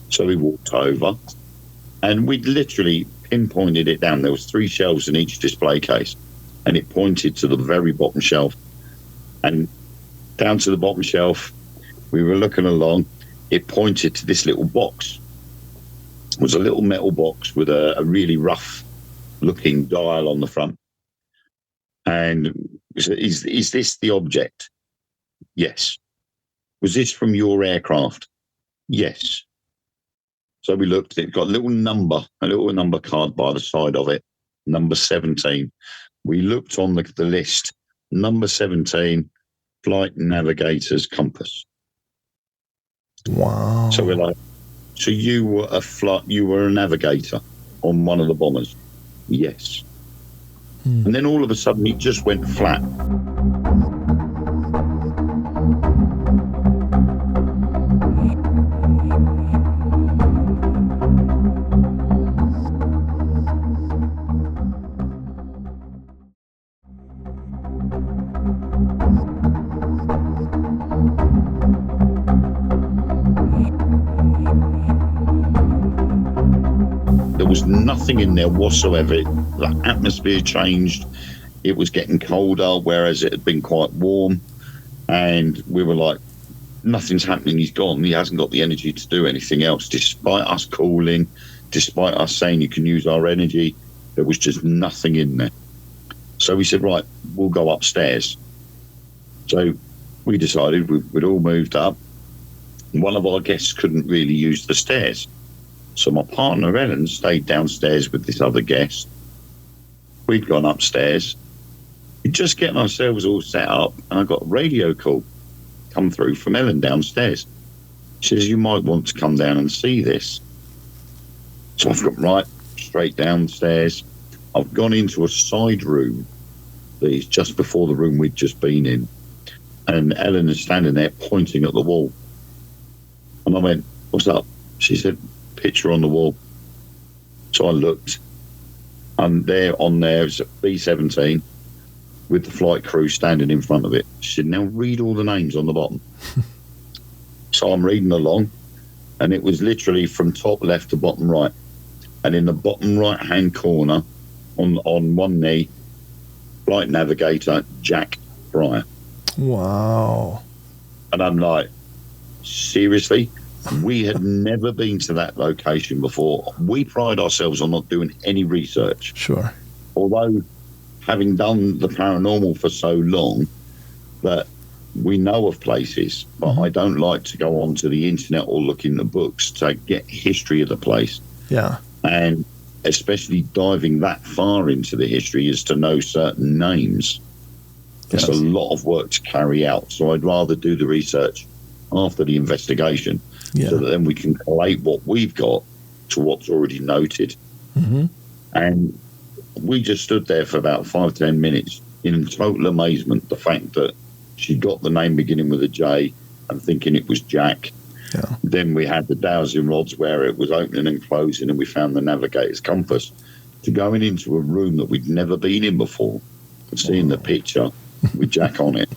Speaker 2: So we walked over and we literally pinpointed it down. There was 3 shelves in each display case, and it pointed to the very bottom shelf. And down to the bottom shelf, we were looking along, it pointed to this little box. It was a little metal box with a really rough looking dial on the front. And is this the object? Yes. Was this from your aircraft? Yes. So we looked, it got a little number card by the side of it, number 17. We looked on the list, number 17, Flight Navigator's Compass.
Speaker 1: Wow.
Speaker 2: So we're like, so you were a navigator on one of the bombers? Yes. And then all of a sudden it just went flat. There was nothing in there whatsoever. The atmosphere changed. It was getting colder, whereas it had been quite warm. And we were like, nothing's happening. He's gone. He hasn't got the energy to do anything else. Despite us calling, despite us saying you can use our energy, there was just nothing in there. So we said, right, we'll go upstairs. So we decided we'd all moved up. One of our guests couldn't really use the stairs. So my partner, Ellen, stayed downstairs with this other guest. We'd gone upstairs. We'd just getting ourselves all set up, and I got a radio call come through from Ellen downstairs. She says, you might want to come down and see this. So I've got right straight downstairs. I've gone into a side room that is just before the room we'd just been in, and Ellen is standing there pointing at the wall. And I went, "What's up?" She said, "Picture on the wall." So I looked, and there on there was a B-17 with the flight crew standing in front of it. She said, "Now read all the names on the bottom." So I'm reading along, and it was literally from top left to bottom right. And in the bottom right-hand corner, on one knee, Flight Navigator Jack Fryer.
Speaker 1: Wow.
Speaker 2: And I'm like, seriously? We had never been to that location before. We pride ourselves on not doing any research.
Speaker 1: Sure.
Speaker 2: Although, having done the paranormal for so long, that we know of places, but I don't like to go onto the internet or look in the books to get history of the place.
Speaker 1: Yeah.
Speaker 2: And especially diving that far into the history is to know certain names. It's a lot of work to carry out. So I'd rather do the research after the investigation, so that then we can collate what we've got to what's already noted.
Speaker 1: Mm-hmm.
Speaker 2: And we just stood there for about 5-10 minutes in total amazement. The fact that she got the name beginning with a J and thinking it was Jack.
Speaker 1: Yeah.
Speaker 2: Then we had the dowsing rods where it was opening and closing, and we found the navigator's compass. To going into a room that we'd never been in before and seeing the picture with Jack on it.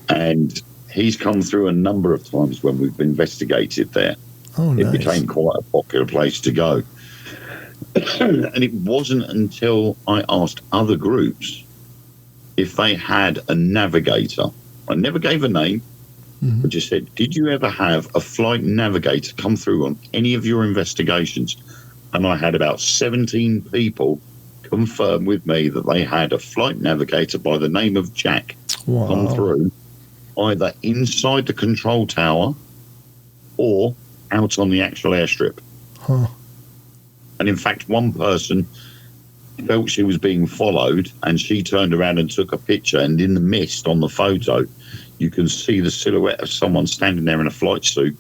Speaker 2: And he's come through a number of times when we've investigated there.
Speaker 1: Oh, nice.
Speaker 2: It became quite a popular place to go. And it wasn't until I asked other groups if they had a navigator. I never gave a name. I just said, "Did you ever have a flight navigator come through on any of your investigations?" And I had about 17 people confirm with me that they had a flight navigator by the name of Jack come through, either inside the control tower or out on the actual airstrip.
Speaker 1: Huh.
Speaker 2: And in fact, one person felt she was being followed, and she turned around and took a picture, and in the mist on the photo, you can see the silhouette of someone standing there in a flight suit,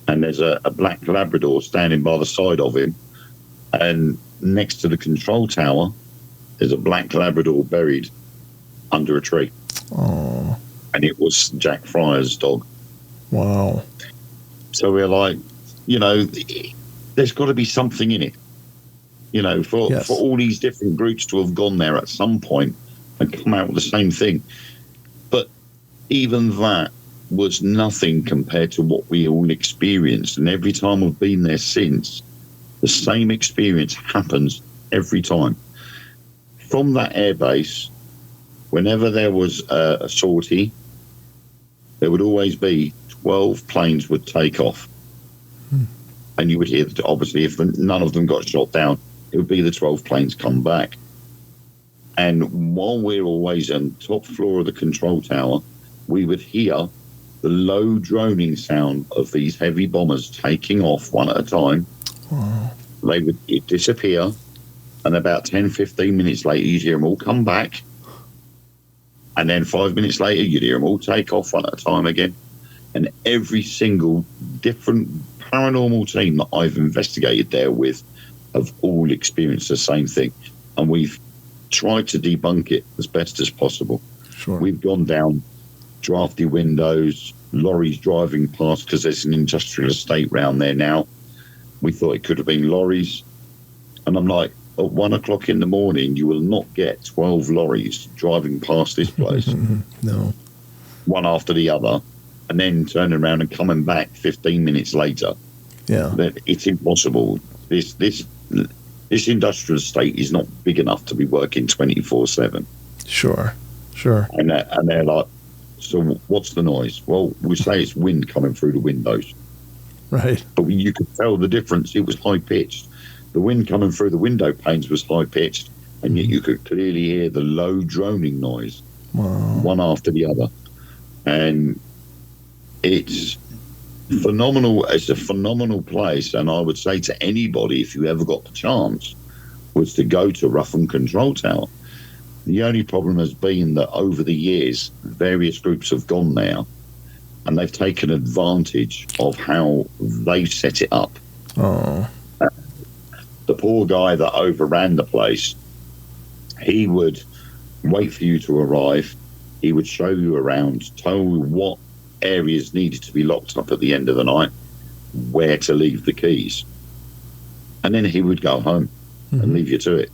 Speaker 2: and there's a black Labrador standing by the side of him, and next to the control tower, there's a black Labrador buried under a tree.
Speaker 1: Oh.
Speaker 2: And it was Jack Fryer's dog.
Speaker 1: Wow.
Speaker 2: So we're like, there's got to be something in it. For all these different groups to have gone there at some point and come out with the same thing. But even that was nothing compared to what we all experienced. And every time we've been there since, the same experience happens every time. From that airbase, whenever there was a sortie, there would always be 12 planes would take off. And you would hear that, obviously, if none of them got shot down, it would be the 12 planes come back. And while we're always on the top floor of the control tower, we would hear the low droning sound of these heavy bombers taking off one at a time.
Speaker 1: Wow.
Speaker 2: They would disappear, and about 10-15 minutes later, you'd hear them all come back. And then 5 minutes later, you'd hear them all take off one at a time again. And every single different paranormal team that I've investigated there with have all experienced the same thing. And we've tried to debunk it as best as possible.
Speaker 1: Sure.
Speaker 2: We've gone down drafty windows, lorries driving past, because there's an industrial estate round there now. We thought it could have been lorries. And I'm like, at 1 o'clock in the morning, you will not get 12 lorries driving past this place.
Speaker 1: No.
Speaker 2: One after the other, and then turning around and coming back 15 minutes later.
Speaker 1: Yeah.
Speaker 2: It's impossible. This industrial estate is not big enough to be working 24/7.
Speaker 1: Sure.
Speaker 2: And they're like, so what's the noise? Well, we say it's wind coming through the windows.
Speaker 1: Right.
Speaker 2: But you could tell the difference. It was high-pitched. The wind coming through the window panes was high-pitched, and yet you could clearly hear the low droning noise, one after the other. And it's phenomenal. It's a phenomenal place, and I would say to anybody, if you ever got the chance, was to go to Rougham Control Tower. The only problem has been that over the years, various groups have gone there, and they've taken advantage of how they've set it up.
Speaker 1: Oh.
Speaker 2: The poor guy that overran the place He would wait for you to arrive. He would show you around, tell you what areas needed to be locked up at the end of the night, where to leave the keys. And then he would go home and leave you to it.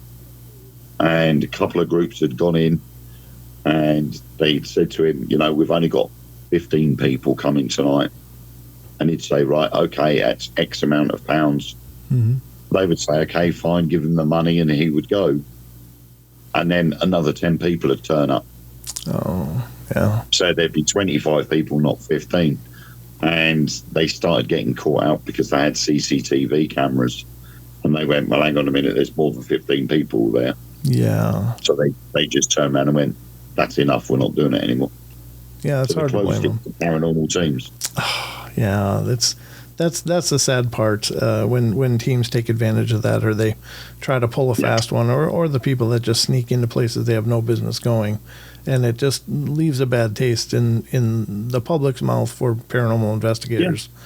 Speaker 2: And a couple of groups had gone in and they'd said to him, you know, we've only got 15 people coming tonight. And he'd say, right, okay, that's X amount of pounds. They would say, okay, fine, give him the money, and he would go. And then another 10 people would turn up.
Speaker 1: Oh, yeah.
Speaker 2: So there'd be 25 people, not 15. And they started getting caught out because they had CCTV cameras. And they went, well, hang on a minute, there's more than 15 people there.
Speaker 1: Yeah.
Speaker 2: So they just turned around and went, that's enough, we're not doing it anymore.
Speaker 1: Yeah, it's hard to blame them.
Speaker 2: Paranormal teams.
Speaker 1: Yeah, that's the sad part when teams take advantage of that, or they try to pull a fast one, or the people that just sneak into places they have no business going, and it just leaves a bad taste in the public's mouth for paranormal investigators. Yeah.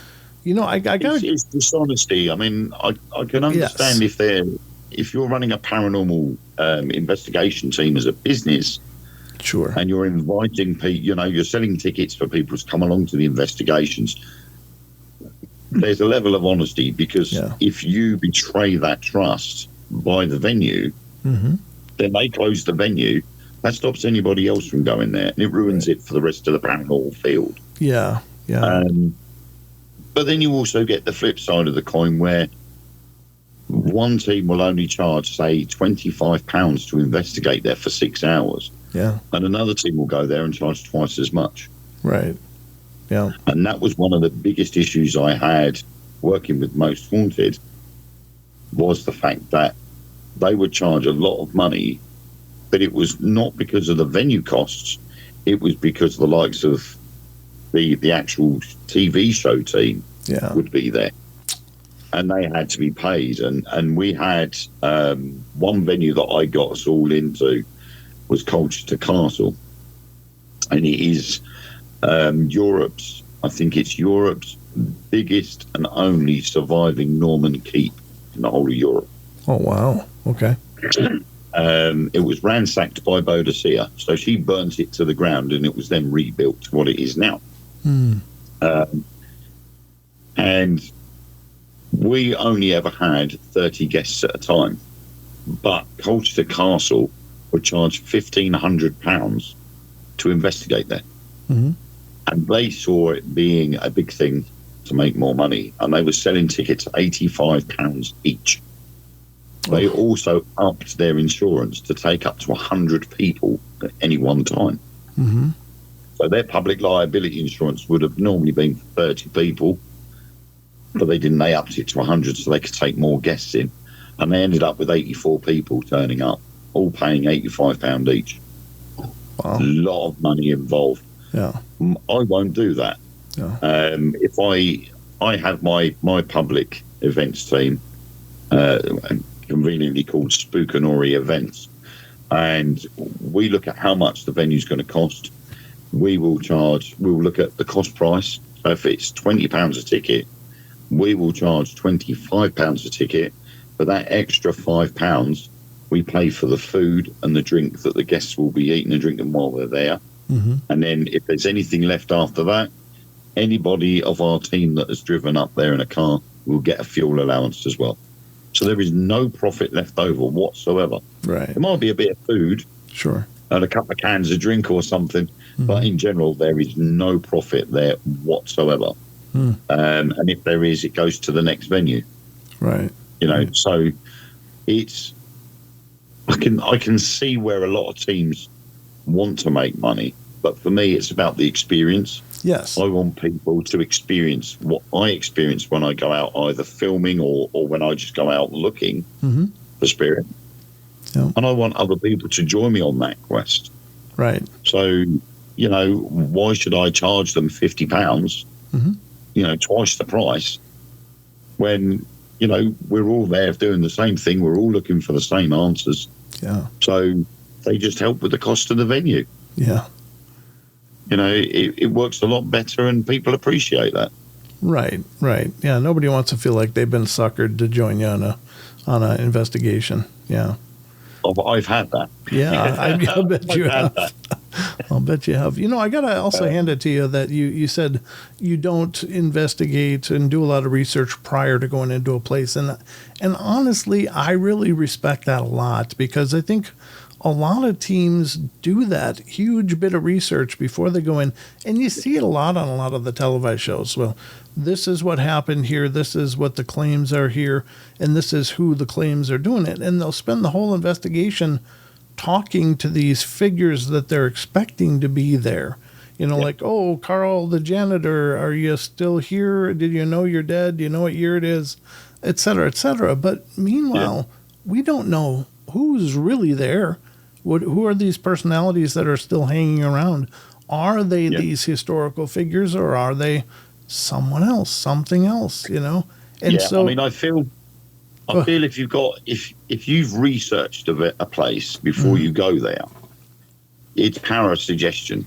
Speaker 1: You know, I got
Speaker 2: it's dishonesty. I mean, I can understand if you're running a paranormal investigation team as a business.
Speaker 1: Sure.
Speaker 2: And you're inviting people, you know, you're selling tickets for people to come along to the investigations. There's a level of honesty, because if you betray that trust by the venue, then they close the venue. That stops anybody else from going there, and it ruins it for the rest of the paranormal field.
Speaker 1: Yeah, yeah.
Speaker 2: But then you also get the flip side of the coin, where one team will only charge, say, £25 to investigate there for 6 hours.
Speaker 1: Yeah.
Speaker 2: And another team will go there and charge twice as much.
Speaker 1: Right. Yeah.
Speaker 2: And that was one of the biggest issues I had working with Most Haunted, was the fact that they would charge a lot of money, but it was not because of the venue costs. It was because the likes of the actual TV show team would be there. And they had to be paid. And we had one venue that I got us all into was Colchester Castle. And it is Europe's biggest and only surviving Norman keep in the whole of Europe.
Speaker 1: Oh, wow. Okay.
Speaker 2: It was ransacked by Boadicea. So she burnt it to the ground, and it was then rebuilt to what it is now. And we only ever had 30 guests at a time. But Colchester Castle would charge £1,500 to investigate there. And they saw it being a big thing to make more money. And they were selling tickets at £85 each. They also upped their insurance to take up to 100 people at any one time. So their public liability insurance would have normally been 30 people, but they didn't. They upped it to 100 so they could take more guests in. And they ended up with 84 people turning up, all paying £85 each.
Speaker 1: Wow.
Speaker 2: A lot of money involved.
Speaker 1: Yeah.
Speaker 2: I won't do that.
Speaker 1: Yeah.
Speaker 2: If I have my public events team, conveniently called Spookinory Events, and we look at how much the venue's going to cost. We'll look at the cost price. So if it's £20 a ticket, we will charge £25 a ticket. For that extra £5, we pay for the food and the drink that the guests will be eating and drinking while they're there. And then if there's anything left after that, anybody of our team that has driven up there in a car will get a fuel allowance as well. So there is no profit left over whatsoever.
Speaker 1: Right.
Speaker 2: There might be a bit of food.
Speaker 1: Sure.
Speaker 2: And a couple of cans of drink or something. But in general, there is no profit there whatsoever. And if there is, it goes to the next venue.
Speaker 1: Right.
Speaker 2: You know, so it's... I can see where a lot of teams want to make money. But for me, it's about the experience.
Speaker 1: Yes.
Speaker 2: I want people to experience what I experience when I go out, either filming or when I just go out looking for spirit. Yeah. And I want other people to join me on that quest.
Speaker 1: Right.
Speaker 2: So, you know, why should I charge them £50, you know, twice the price, when, you know, we're all there doing the same thing. We're all looking for the same answers.
Speaker 1: Yeah.
Speaker 2: So they just help with the cost of the venue.
Speaker 1: Yeah.
Speaker 2: You know, it works a lot better, and people appreciate that.
Speaker 1: Right, right. Yeah, nobody wants to feel like they've been suckered to join you on a investigation. Yeah.
Speaker 2: I've had that.
Speaker 1: Yeah, I bet you
Speaker 2: I've had
Speaker 1: have.
Speaker 2: that.
Speaker 1: I'll bet you have. I got to also hand it to you that you said you don't investigate and do a lot of research prior to going into a place. And honestly, I really respect that a lot, because I think a lot of teams do that huge bit of research before they go in. And you see it a lot on a lot of the televised shows. Well, this is what happened here. This is what the claims are here. And this is who the claims are doing it. And they'll spend the whole investigation talking to these figures that they're expecting to be there. Like, oh, Carl, the janitor, are you still here? Did you know you're dead? Do you know what year it is? Et cetera, et cetera. But meanwhile, we don't know who's really there. Who are these personalities that are still hanging around? Are they these historical figures, or are they someone else, something else, And so,
Speaker 2: I mean, I feel if you've researched a place before you go there, it's power of suggestion.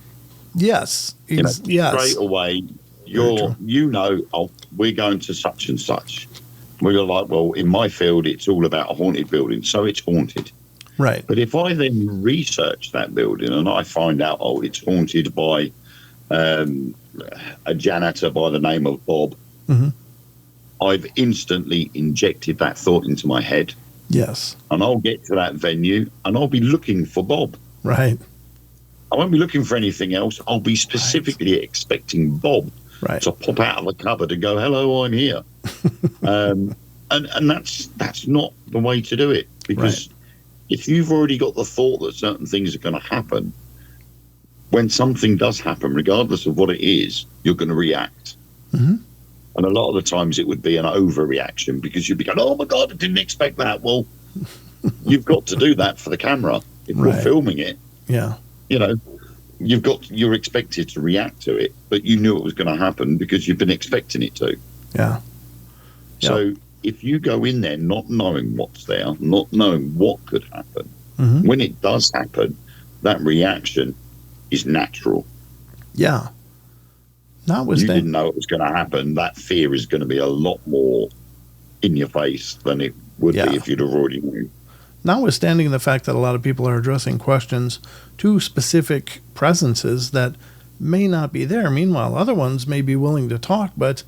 Speaker 1: Yes.
Speaker 2: Yes.
Speaker 1: Straight
Speaker 2: away, we're going to such and such. We're like, well, in my field, it's all about a haunted building, so it's haunted.
Speaker 1: Right.
Speaker 2: But if I then research that building and I find out, it's haunted by a janitor by the name of Bob, I've instantly injected that thought into my head.
Speaker 1: Yes.
Speaker 2: And I'll get to that venue and I'll be looking for Bob.
Speaker 1: Right.
Speaker 2: I won't be looking for anything else. I'll be specifically expecting Bob to pop out of the cupboard and go, hello, I'm here. And that's not the way to do it, because if you've already got the thought that certain things are going to happen, when something does happen, regardless of what it is, you're going to react. And a lot of the times it would be an overreaction, because you'd be going, oh my God, I didn't expect that. Well, you've got to do that for the camera. If we're filming it, you're expected to react to it, but you knew it was going to happen because you've been expecting it to.
Speaker 1: Yeah.
Speaker 2: So if you go in there not knowing what's there, not knowing what could happen, when it does happen, that reaction is natural.
Speaker 1: Yeah.
Speaker 2: You didn't know it was going to happen. That fear is going to be a lot more in your face than it would be if you'd have already known.
Speaker 1: Notwithstanding the fact that a lot of people are addressing questions to specific presences that may not be there. Meanwhile, other ones may be willing to talk, but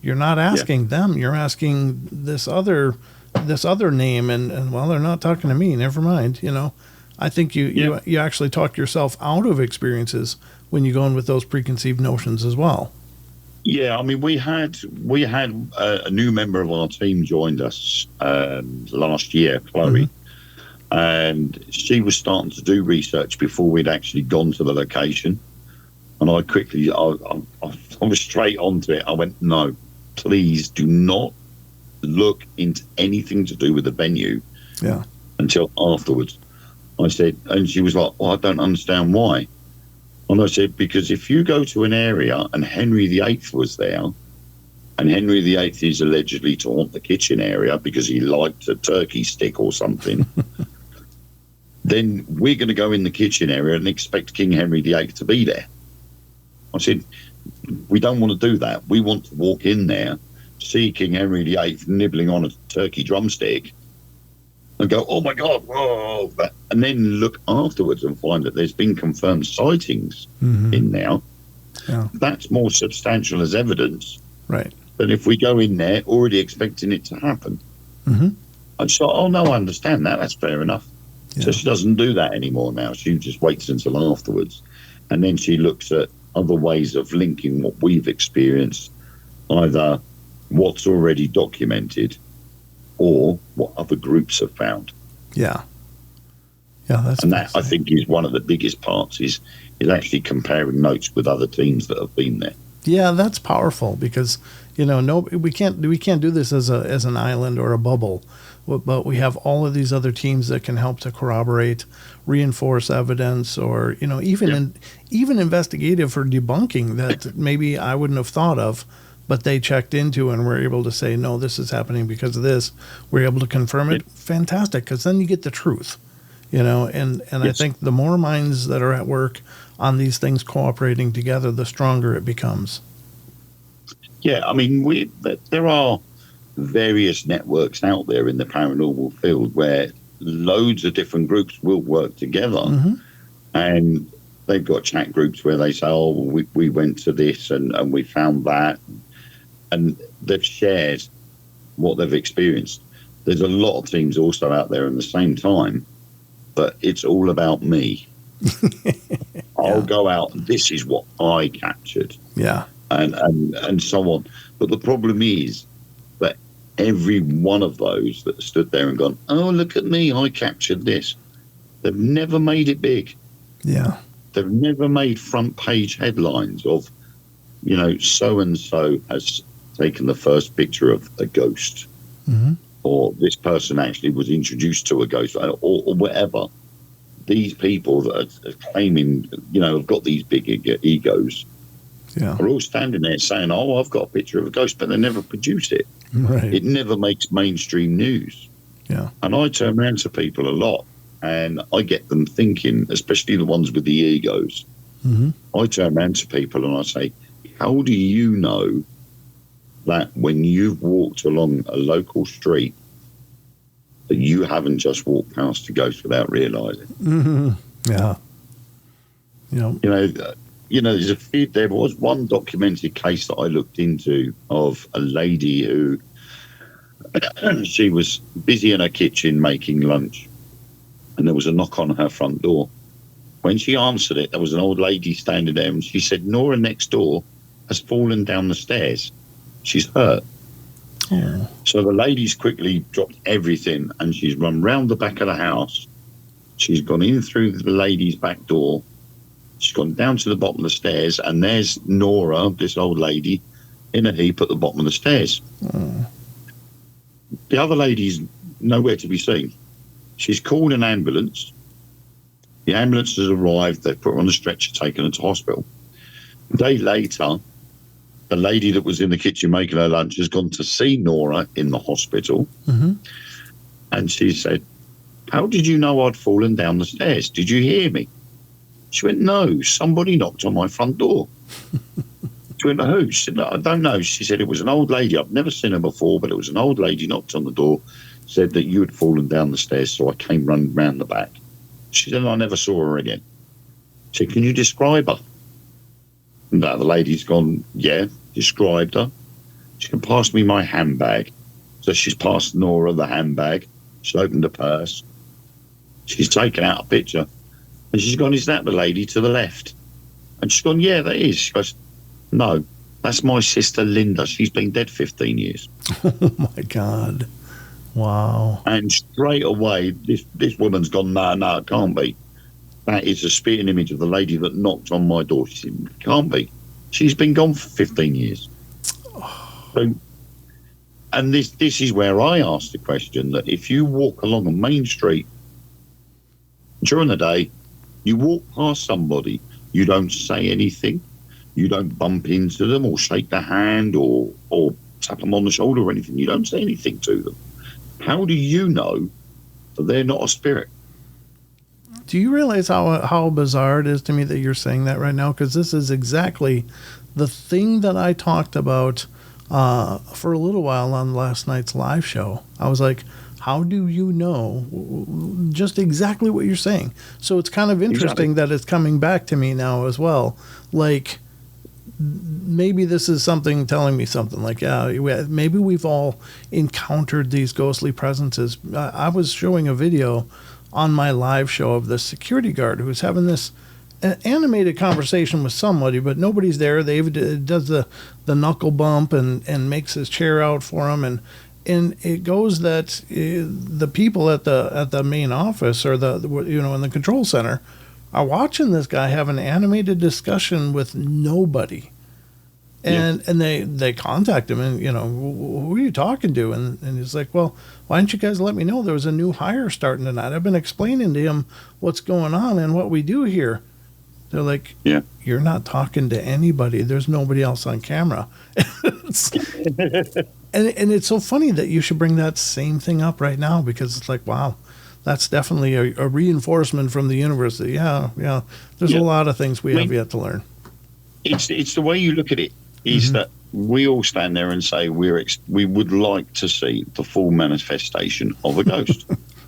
Speaker 1: you're not asking them. You're asking this other name, and well, they're not talking to me. Never mind. I think you actually talk yourself out of experiences when you go in with those preconceived notions as well.
Speaker 2: Yeah, I mean, we had a new member of our team joined us last year, Chloe, and she was starting to do research before we'd actually gone to the location. And I quickly, I was straight onto it. I went, no, please do not look into anything to do with the venue until afterwards. I said, and she was like, well, I don't understand why. And I said, because if you go to an area and Henry VIII was there, and Henry VIII is allegedly to haunt the kitchen area because he liked a turkey stick or something, then we're going to go in the kitchen area and expect King Henry VIII to be there. I said, we don't want to do that. We want to walk in there, see King Henry VIII nibbling on a turkey drumstick, and go, oh my God, whoa, and then look afterwards and find that there's been confirmed sightings in there. Yeah. That's more substantial as evidence than if we go in there already expecting it to happen. I just thought, oh no, I understand that. That's fair enough. Yeah. So she doesn't do that anymore now. She just waits until afterwards. And then she looks at other ways of linking what we've experienced, either what's already documented or what other groups have found.
Speaker 1: Yeah,
Speaker 2: that I think is one of the biggest parts is actually comparing notes with other teams that have been there.
Speaker 1: Yeah, that's powerful because we can't do this as an island or a bubble, but we have all of these other teams that can help to corroborate, reinforce evidence, or even investigative or debunking that maybe I wouldn't have thought of. But they checked into and were able to say, no, this is happening because of this. We're able to confirm it. Fantastic, because then you get the truth, And I think the more minds that are at work on these things cooperating together, the stronger it becomes.
Speaker 2: Yeah, I mean, there are various networks out there in the paranormal field where loads of different groups will work together, and they've got chat groups where they say, "Oh, we went to this and we found that," and they've shared what they've experienced. There's a lot of teams also out there in the same time, but it's all about me. I'll go out and this is what I captured.
Speaker 1: Yeah.
Speaker 2: And so on. But the problem is that every one of those that stood there and gone, "Oh, look at me, I captured this," they've never made it big.
Speaker 1: Yeah.
Speaker 2: They've never made front page headlines of, so and so has taken the first picture of a ghost, or this person actually was introduced to a ghost, or whatever. These people that are claiming, have got these big egos, are all standing there saying, "Oh, I've got a picture of a ghost," but they never produce it.
Speaker 1: Right.
Speaker 2: It never makes mainstream news.
Speaker 1: Yeah.
Speaker 2: And I turn around to people a lot, and I get them thinking, especially the ones with the egos. I turn around to people and I say, "How do you know that when you've walked along a local street that you haven't just walked past a ghost without realising?"
Speaker 1: Yeah.
Speaker 2: There was one documented case that I looked into of a lady who she was busy in her kitchen making lunch, and there was a knock on her front door. When she answered it, there was an old lady standing there, and she said, "Nora next door has fallen down the stairs. She's hurt."
Speaker 1: Oh.
Speaker 2: So the lady's quickly dropped everything and she's run round the back of the house. She's gone in through the lady's back door. She's gone down to the bottom of the stairs, and there's Nora, this old lady, in a heap at the bottom of the stairs. The other lady's nowhere to be seen. She's called an ambulance. The ambulance has arrived. They've put her on a stretcher, taken her to hospital. A day later, the lady that was in the kitchen making her lunch has gone to see Nora in the hospital. And she said, "How did you know I'd fallen down the stairs? Did you hear me?" She went, "No, somebody knocked on my front door." She went, "Who?" She said, "No, I don't know." She said, "It was an old lady. I've never seen her before, but it was an old lady knocked on the door, said that you had fallen down the stairs, so I came running round the back." She said, "I never saw her again." She said, "Can you describe her?" And the lady's gone, "Yeah," described her. She can pass me my handbag. So she's passed Nora the handbag. She's opened the purse. She's taken out a picture. And she's gone, "Is that the lady to the left?" And she's gone, "Yeah, that is." She goes, "No, that's my sister Linda. She's been dead 15 years.
Speaker 1: Oh, my God. Wow.
Speaker 2: And straight away, this woman's gone, no, it can't be. That is a spitting image of the lady that knocked on my door. She said, "It can't be. She's been gone for 15 years. So, and this is where I ask the question that if you walk along a main street during the day, you walk past somebody, you don't say anything, you don't bump into them or shake their hand or tap them on the shoulder or anything, you don't say anything to them. How do you know that they're not a spirit?"
Speaker 1: Do you realize how bizarre it is to me that you're saying that right now? Because this is exactly the thing that I talked about for a little while on last night's live show. I was like, how do you know just exactly what you're saying? So it's kind of interesting that it's coming back to me now as well. Like, maybe this is something telling me something like, yeah, maybe we've all encountered these ghostly presences. I was showing a video on my live show of the security guard who's having this animated conversation with somebody, but nobody's there. David does the knuckle bump and makes his chair out for him, and it goes that the people at the main office or in the control center are watching this guy have an animated discussion with nobody. And they contact him and, who are you talking to? And he's like, "Well, why didn't you guys let me know there was a new hire starting tonight? I've been explaining to him what's going on and what we do here." They're like, "Yeah, you're not talking to anybody. There's nobody else on camera." And it's so funny that you should bring that same thing up right now, because it's like, wow, that's definitely a reinforcement from the universe that, there's a lot of things we have yet to learn.
Speaker 2: It's the way you look at it. Is that we all stand there and say we would like to see the full manifestation of a ghost.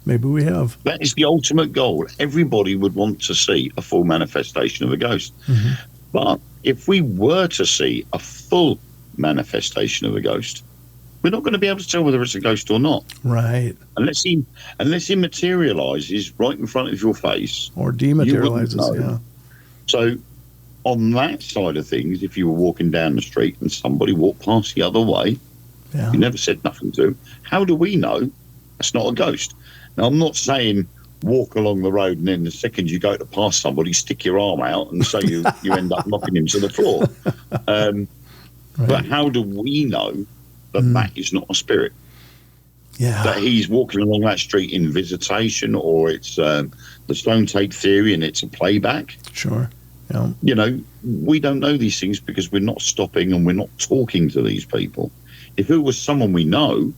Speaker 1: Maybe we have.
Speaker 2: That is the ultimate goal. Everybody would want to see a full manifestation of a ghost. Mm-hmm. But if we were to see a full manifestation of a ghost, we're not going to be able to tell whether it's a ghost or not.
Speaker 1: Right.
Speaker 2: Unless he materializes right in front of your face.
Speaker 1: Or dematerializes, yeah.
Speaker 2: So on that side of things, if you were walking down the street and somebody walked past the other way, you never said nothing to them, how do we know that's not a ghost? Now, I'm not saying walk along the road and then the second you go to pass somebody, stick your arm out and so you end up knocking him to the floor. Right. But how do we know that that is not a spirit?
Speaker 1: Yeah.
Speaker 2: That he's walking along that street in visitation, or it's the stone tape theory and it's a playback?
Speaker 1: Sure. Yeah.
Speaker 2: You know, we don't know these things because we're not stopping and we're not talking to these people. If it was someone we know,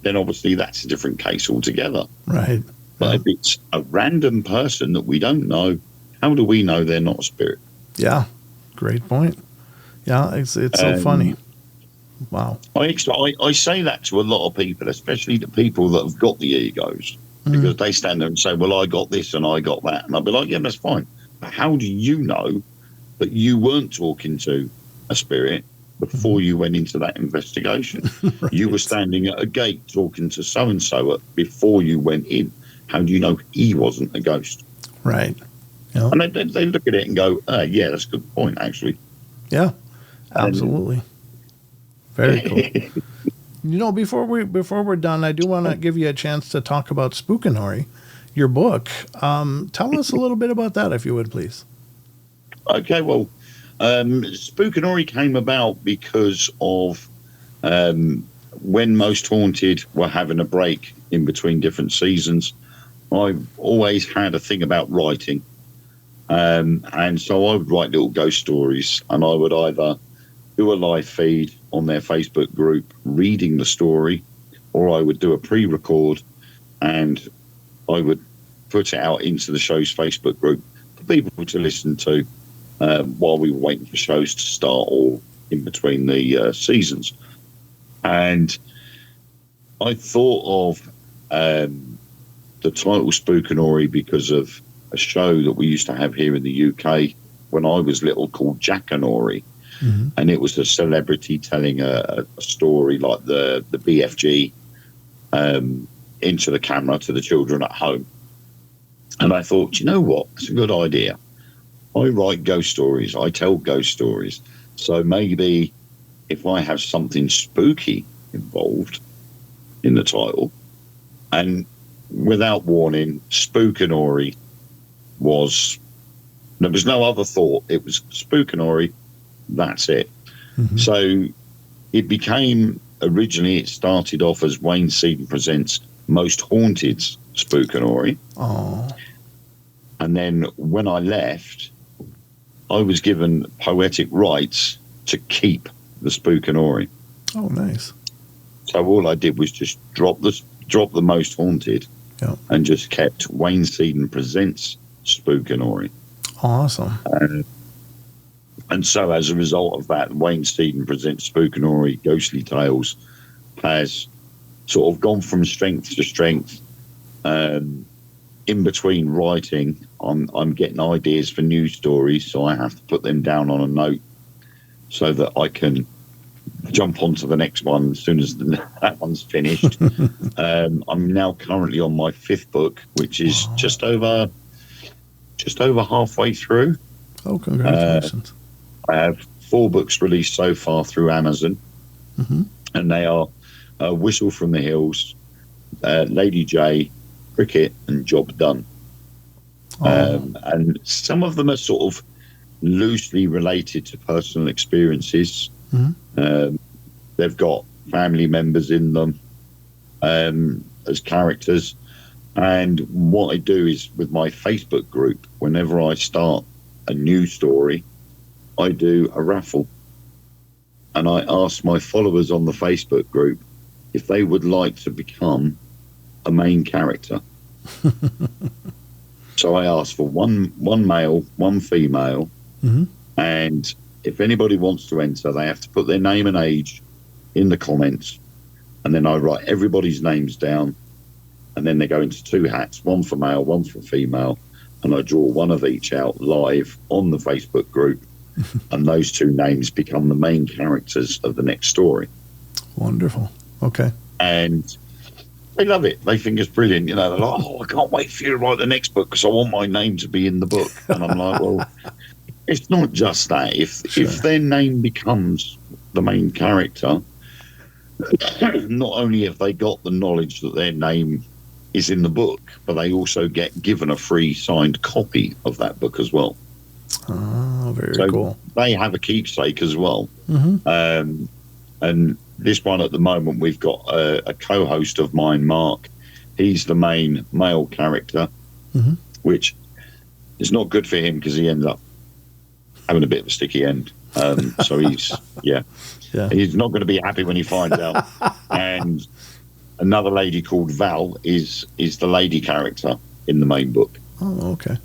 Speaker 2: then obviously that's a different case altogether.
Speaker 1: Right.
Speaker 2: But if it's a random person that we don't know, how do we know they're not a spirit?
Speaker 1: Yeah. Great point. Yeah, it's so funny. Wow.
Speaker 2: I say that to a lot of people, especially the people that have got the egos, because they stand there and say, well, I got this and I got that. And I'll be like, yeah, that's fine. But how do you know that you weren't talking to a spirit before you went into that investigation? Right. You were standing at a gate talking to so-and-so before you went in. How do you know he wasn't a ghost?
Speaker 1: Right. Yeah.
Speaker 2: And they look at it and go, yeah, that's a good point, actually.
Speaker 1: Yeah, absolutely. Very cool. You know, before we're done, I do want to give you a chance to talk about Spookinory, your book. Tell us a little bit about that, if you would, please.
Speaker 2: Okay, well, Spookinory came about because of when Most Haunted were having a break in between different seasons. I've always had a thing about writing. And so I would write little ghost stories, and I would either do a live feed on their Facebook group reading the story, or I would do a pre-record and I would put it out into the show's Facebook group for people to listen to while we were waiting for shows to start or in between the seasons. And I thought of the title Spookinory because of a show that we used to have here in the UK when I was little called Jackanory. Mm-hmm. And it was a celebrity telling a story like the BFG into the camera to the children at home. And I thought, you know what? It's a good idea. I write ghost stories. I tell ghost stories. So maybe if I have something spooky involved in the title, and without warning, Spookinory there was no other thought. It was Spookinory. That's it. Mm-hmm. So it became, originally it started off as Wayne Seaden Presents Most Haunted Spookinory.
Speaker 1: Oh.
Speaker 2: And then when I left, I was given poetic rights to keep the Spookinory.
Speaker 1: Oh, nice.
Speaker 2: So all I did was just drop the Most Haunted, and just kept Wayne Seaden Presents Spookinory.
Speaker 1: Awesome.
Speaker 2: And so as a result of that, Wayne Seaden Presents Spookinory Ghostly Tales has sort of gone from strength to strength. In between writing, I'm getting ideas for new stories, so I have to put them down on a note so that I can jump onto the next one as soon as that one's finished. I'm now currently on my 5th book, which is just over halfway through.
Speaker 1: Oh, congratulations.
Speaker 2: I have 4 books released so far through Amazon, and they are Whistle from the Hills, Lady J, Cricket, and Job Done. And some of them are sort of loosely related to personal experiences. They've got family members in them as characters. And what I do is, with my Facebook group, whenever I start a new story, I do a raffle. And I ask my followers on the Facebook group if they would like to become a main character. So I ask for one male, one female, and if anybody wants to enter, they have to put their name and age in the comments, and then I write everybody's names down, and then they go into two hats, one for male, one for female, and I draw one of each out live on the Facebook group, and those two names become the main characters of the next story.
Speaker 1: Wonderful. Okay.
Speaker 2: And they love it. They think it's brilliant. You know, they're like, I can't wait for you to write the next book because I want my name to be in the book. And I'm like, well, it's not just that. If their name becomes the main character, not only have they got the knowledge that their name is in the book, but they also get given a free signed copy of that book as well.
Speaker 1: Oh, very cool.
Speaker 2: They have a keepsake as well.
Speaker 1: Mm-hmm.
Speaker 2: And this one at the moment, we've got a co-host of mine, Mark. He's the main male character, which is not good for him because he ends up having a bit of a sticky end. So he's, he's not going to be happy when he finds out. And another lady called Val is the lady character in the main book.
Speaker 1: Oh, okay.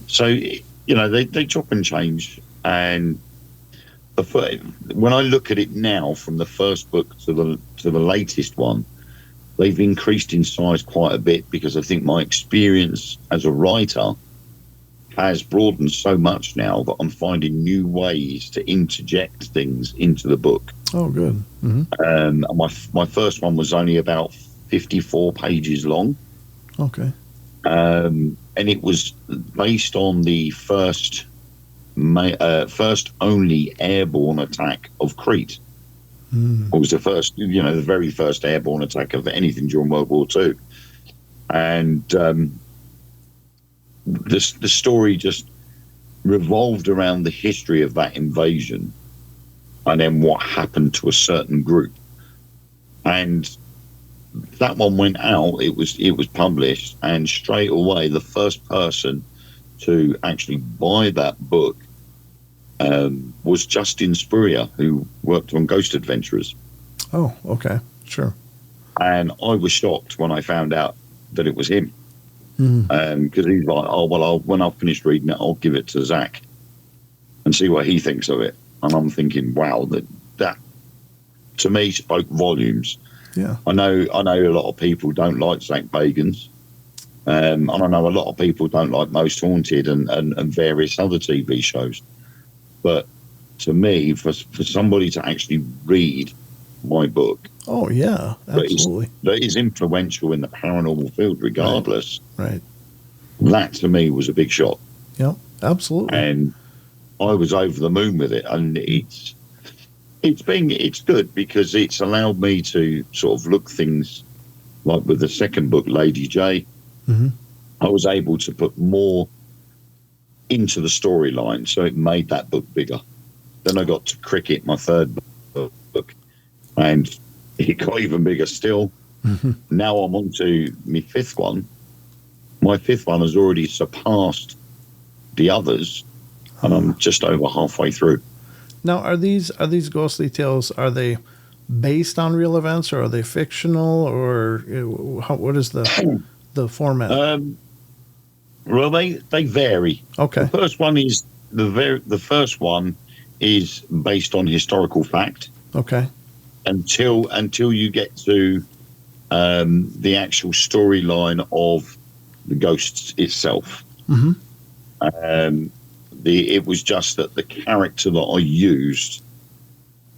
Speaker 2: So, you know, they chop and change. And when I look at it now, from the first book to the latest one, they've increased in size quite a bit because I think my experience as a writer has broadened so much now that I'm finding new ways to interject things into the book.
Speaker 1: Oh, good.
Speaker 2: And my first one was only about 54 pages long.
Speaker 1: Okay.
Speaker 2: And it was based on the first only airborne attack of Crete. It was the very first airborne attack of anything during World War II. And the story just revolved around the history of that invasion and then what happened to a certain group. And that one went out, it was published, and straight away the first person to actually buy that book was Justin Spurrier, who worked on Ghost Adventurers.
Speaker 1: Oh, okay. Sure.
Speaker 2: And I was shocked when I found out that it was him. Because he's like, oh, well, when I've finished reading it, I'll give it to Zach and see what he thinks of it. And I'm thinking, wow, that to me spoke volumes.
Speaker 1: Yeah.
Speaker 2: I know a lot of people don't like Zach Bagans. And I know a lot of people don't like Most Haunted and various other TV shows. But to me, for somebody to actually read my book,
Speaker 1: oh yeah, absolutely,
Speaker 2: that is influential in the paranormal field, regardless.
Speaker 1: Right.
Speaker 2: That to me was a big shock.
Speaker 1: Yeah, absolutely.
Speaker 2: And I was over the moon with it, and it's good because it's allowed me to sort of look things like with the second book, Lady J. I was able to put more into the storyline, so it made that book bigger. Then I got to Cricket, my third book, and it got even bigger still. Now I'm on to my fifth one. My fifth one has already surpassed the others, and I'm just over halfway through.
Speaker 1: Now, are these ghostly tales, are they based on real events, or are they fictional, or what is the format?
Speaker 2: Well, they vary.
Speaker 1: Okay.
Speaker 2: The first one is the first one is based on historical fact.
Speaker 1: Okay.
Speaker 2: Until you get to the actual storyline of the ghosts itself. It was just that the character that I used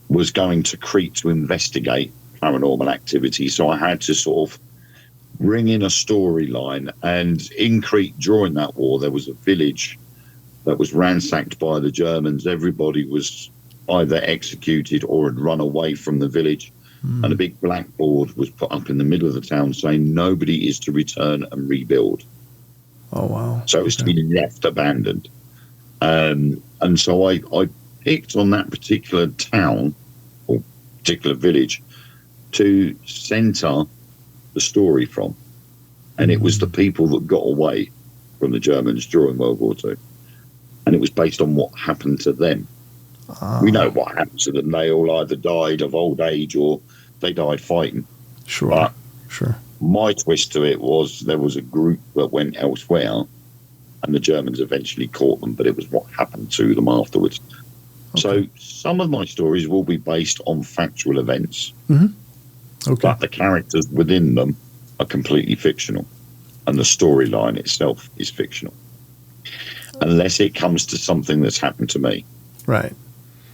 Speaker 2: was going to Crete to investigate paranormal activity, so I had to sort of bring in a storyline. And in Crete, during that war, there was a village that was ransacked by the Germans. Everybody was either executed or had run away from the village. And a big blackboard was put up in the middle of the town saying nobody is to return and rebuild.
Speaker 1: Oh, wow.
Speaker 2: So it's to be left abandoned. And so I picked on that particular town or particular village to center the story from. And it was the people that got away from the Germans during World War II. And it was based on what happened to them. We know what happened to them. They all either died of old age or they died fighting.
Speaker 1: Sure.
Speaker 2: But
Speaker 1: sure.
Speaker 2: My twist to it was there was a group that went elsewhere and the Germans eventually caught them, but it was what happened to them afterwards. Okay. So some of my stories will be based on factual events. Okay. But the characters within them are completely fictional, and the storyline itself is fictional, unless it comes to something that's happened to me.
Speaker 1: Right.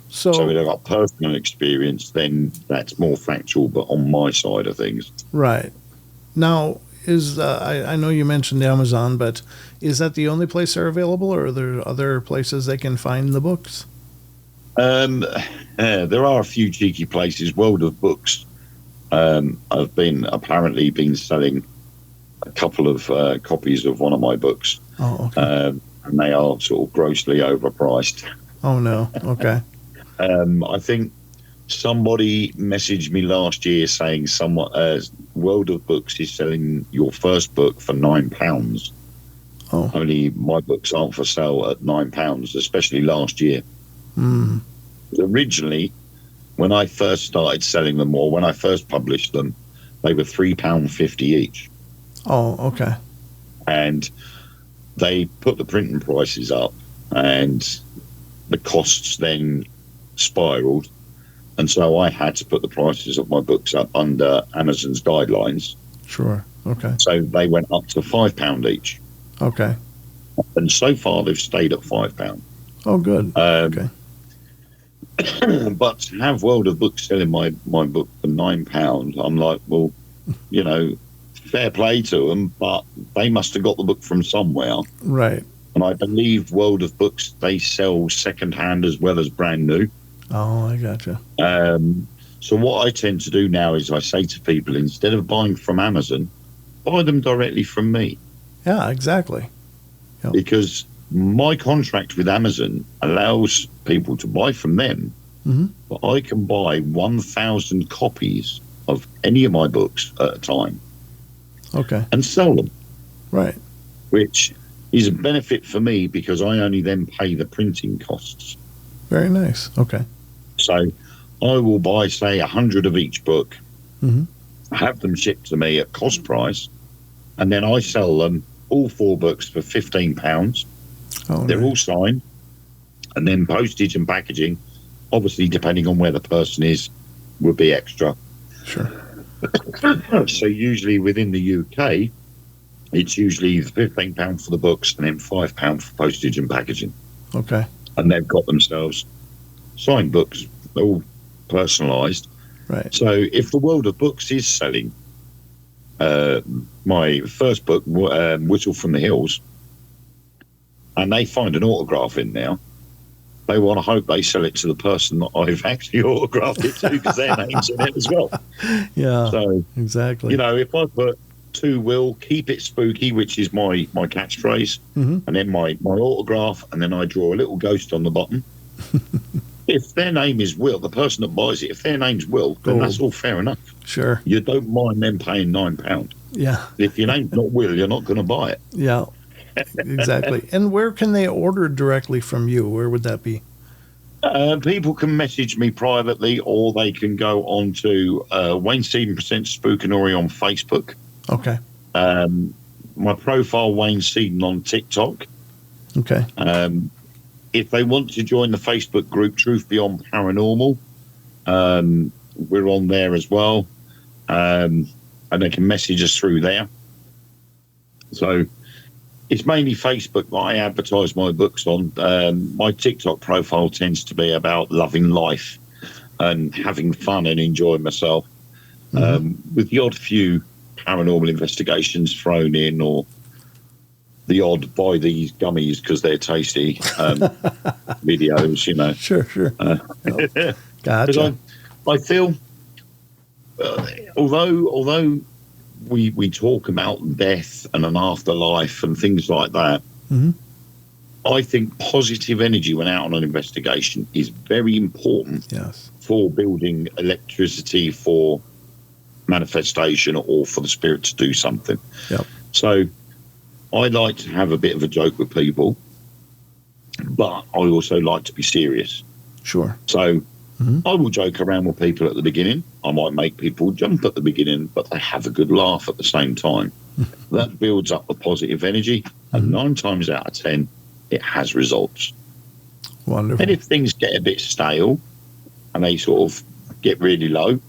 Speaker 1: So
Speaker 2: if I've got personal experience, then that's more factual, but on my side of things.
Speaker 1: Right. Now, I know you mentioned Amazon, but is that the only place they're available, or are there other places they can find the books?
Speaker 2: There are a few cheeky places. World of Books have apparently been selling a couple of copies of one of my books.
Speaker 1: Oh, okay.
Speaker 2: And they are sort of grossly overpriced.
Speaker 1: Oh, no. Okay.
Speaker 2: I think somebody messaged me last year saying World of Books is selling your first book for £9.
Speaker 1: Oh.
Speaker 2: Only my books aren't for sale at £9, especially last year.
Speaker 1: Mm.
Speaker 2: Originally, when I first started selling them, or when I first published them, they were £3.50 each.
Speaker 1: Oh, okay.
Speaker 2: And they put the printing prices up, and the costs then spiraled. And so I had to put the prices of my books up under Amazon's guidelines.
Speaker 1: Sure. Okay.
Speaker 2: So they went up to £5 each.
Speaker 1: Okay.
Speaker 2: And so far they've stayed at £5.
Speaker 1: Oh, good. Okay.
Speaker 2: But to have World of Books selling my book for £9, I'm like, well, fair play to them, but they must have got the book from somewhere.
Speaker 1: Right.
Speaker 2: And I believe World of Books, they sell secondhand as well as brand new.
Speaker 1: Oh, I gotcha.
Speaker 2: So what I tend to do now is I say to people, instead of buying from Amazon, buy them directly from me.
Speaker 1: Yeah, exactly. Yep.
Speaker 2: Because my contract with Amazon allows people to buy from them, but I can buy 1,000 copies of any of my books at a time.
Speaker 1: Okay.
Speaker 2: And sell them.
Speaker 1: Right.
Speaker 2: Which is a benefit for me because I only then pay the printing costs.
Speaker 1: Very nice. Okay.
Speaker 2: So I will buy, say, 100 of each book, have them shipped to me at cost price, and then I sell them all 4 books for £15.
Speaker 1: Oh,
Speaker 2: They're
Speaker 1: nice.
Speaker 2: all signed, and then postage and packaging, obviously depending on where the person is, would be extra.
Speaker 1: Sure.
Speaker 2: So usually within the UK, it's usually £15 for the books and then £5 for postage and packaging.
Speaker 1: Okay.
Speaker 2: And they've got themselves signed books, they're all personalised.
Speaker 1: Right.
Speaker 2: So if the World of Books is selling my first book, Whistle from the Hills, and they find an autograph in there, they want to hope they sell it to the person that I've actually autographed it to, because their name's in it as well.
Speaker 1: Yeah.
Speaker 2: So
Speaker 1: exactly.
Speaker 2: if I put to Will, keep it spooky, which is my catchphrase, and then my autograph, and then I draw a little ghost on the bottom. If their name is Will, the person that buys it, if their name's Will, then that's all fair enough.
Speaker 1: Sure.
Speaker 2: You don't mind them paying £9.
Speaker 1: Yeah.
Speaker 2: If your name's not Will, you're not going to buy it.
Speaker 1: Yeah. Exactly. And where can they order directly from you? Where would that be?
Speaker 2: People can message me privately, or they can go on to Wayne Seaden Presents Spookinory on Facebook.
Speaker 1: Okay.
Speaker 2: My profile, Wayne Seaden, on TikTok.
Speaker 1: Okay.
Speaker 2: If they want to join the Facebook group Truth Beyond Paranormal, we're on there as well. And they can message us through there. So it's mainly Facebook that I advertise my books on. My TikTok profile tends to be about loving life and having fun and enjoying myself, with the odd few paranormal investigations thrown in, or the odd buy these gummies because they're tasty videos,
Speaker 1: Sure. Gotcha.
Speaker 2: I feel, although we talk about death and an afterlife and things like that, I think positive energy when out on an investigation is very important.
Speaker 1: Yes.
Speaker 2: For building electricity for manifestation, or for the spirit to do something.
Speaker 1: Yep.
Speaker 2: So I like to have a bit of a joke with people, but I also like to be serious.
Speaker 1: Sure.
Speaker 2: So I will joke around with people at the beginning. I might make people jump at the beginning, but they have a good laugh at the same time. That builds up the positive energy, and 9 times out of 10, it has results.
Speaker 1: Wonderful.
Speaker 2: And if things get a bit stale and they sort of get really low,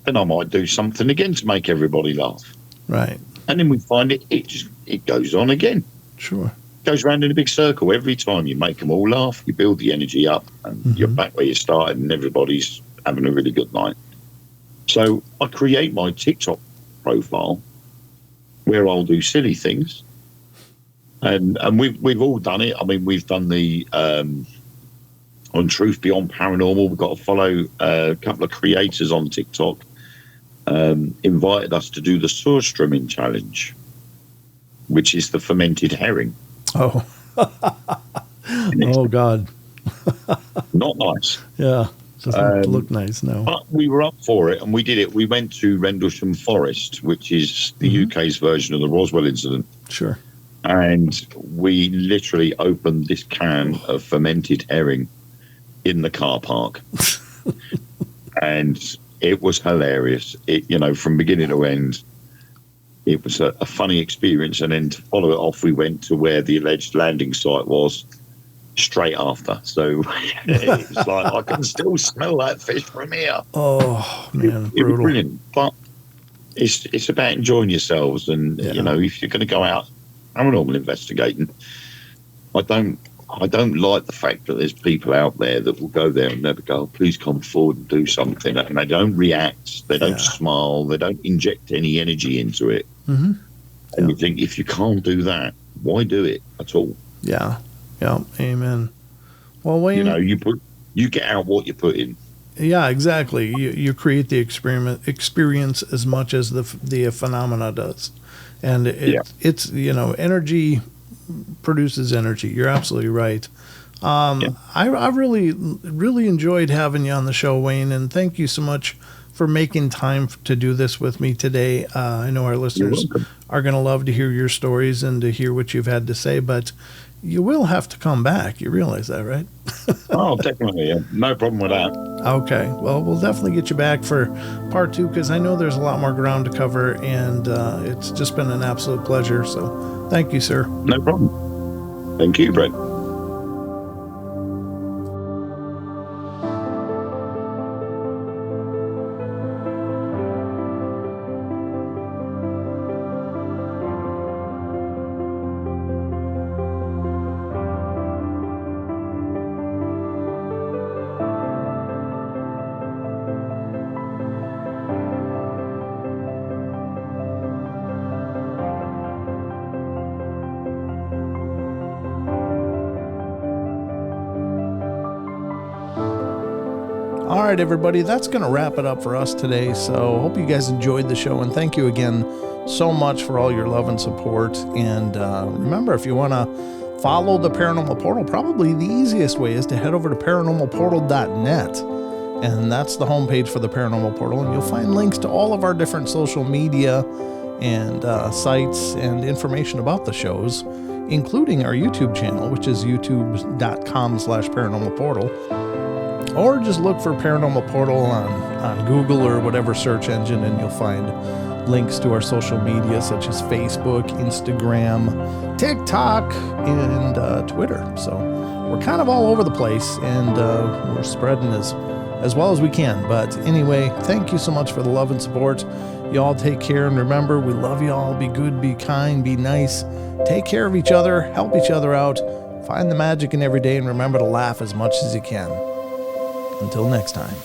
Speaker 2: then I might do something again to make everybody laugh.
Speaker 1: Right.
Speaker 2: And then we find it goes on again.
Speaker 1: Sure.
Speaker 2: Goes around in a big circle. Every time you make them all laugh, you build the energy up, and you're back where you started, and everybody's having a really good night. So I create my TikTok profile where I'll do silly things, and we've all done it. I mean, we've done the on Truth Beyond Paranormal. We've got to follow a couple of creators on TikTok. Invited us to do the Surströmming challenge, which is the fermented herring.
Speaker 1: Oh, oh God.
Speaker 2: Not nice.
Speaker 1: Yeah. Doesn't look nice, no.
Speaker 2: But we were up for it, and we did it. We went to Rendlesham Forest, which is the UK's version of the Roswell incident.
Speaker 1: Sure.
Speaker 2: And we literally opened this can of fermented herring in the car park. And it was hilarious. From beginning to end, it was a funny experience. And then to follow it off, we went to where the alleged landing site was straight after. So it's like, I can still smell that fish from here.
Speaker 1: Oh, man.
Speaker 2: It was brilliant. But it's about enjoying yourselves. And, if you're going to go out paranormal investigating, I don't like the fact that there's people out there that will go there and never go, please come forward and do something. And they don't react. They don't smile. They don't inject any energy into it. And you think, if you can't do that, why do it at all?
Speaker 1: Yeah. Yeah. Amen. Well, Wayne,
Speaker 2: you get out what you put in.
Speaker 1: Yeah, exactly. You create the experience as much as the phenomena does. And it's, energy produces energy. You're absolutely right. I really enjoyed having you on the show, Wayne, and thank you so much for making time to do this with me today. I know our listeners are going to love to hear your stories and to hear what you've had to say, but you will have to come back. You realize that, right?
Speaker 2: Oh, definitely. Yeah. No problem with that.
Speaker 1: Okay. Well, we'll definitely get you back for part 2, because I know there's a lot more ground to cover, and it's just been an absolute pleasure. So thank you, sir.
Speaker 2: No problem. Thank you, Brett.
Speaker 1: All right, everybody, that's going to wrap it up for us today. So hope you guys enjoyed the show, and thank you again so much for all your love and support. And remember, if you want to follow the Paranormal Portal, probably the easiest way is to head over to paranormalportal.net. And that's the homepage for the Paranormal Portal. And you'll find links to all of our different social media and sites and information about the shows, including our YouTube channel, which is youtube.com/paranormalportal. Or just look for Paranormal Portal on Google or whatever search engine, and you'll find links to our social media, such as Facebook, Instagram, TikTok, and Twitter. So we're kind of all over the place, and we're spreading as well as we can. But anyway, thank you so much for the love and support. You all take care, and remember, we love you all. Be good, be kind, be nice. Take care of each other, help each other out, find the magic in every day, and remember to laugh as much as you can. Until next time.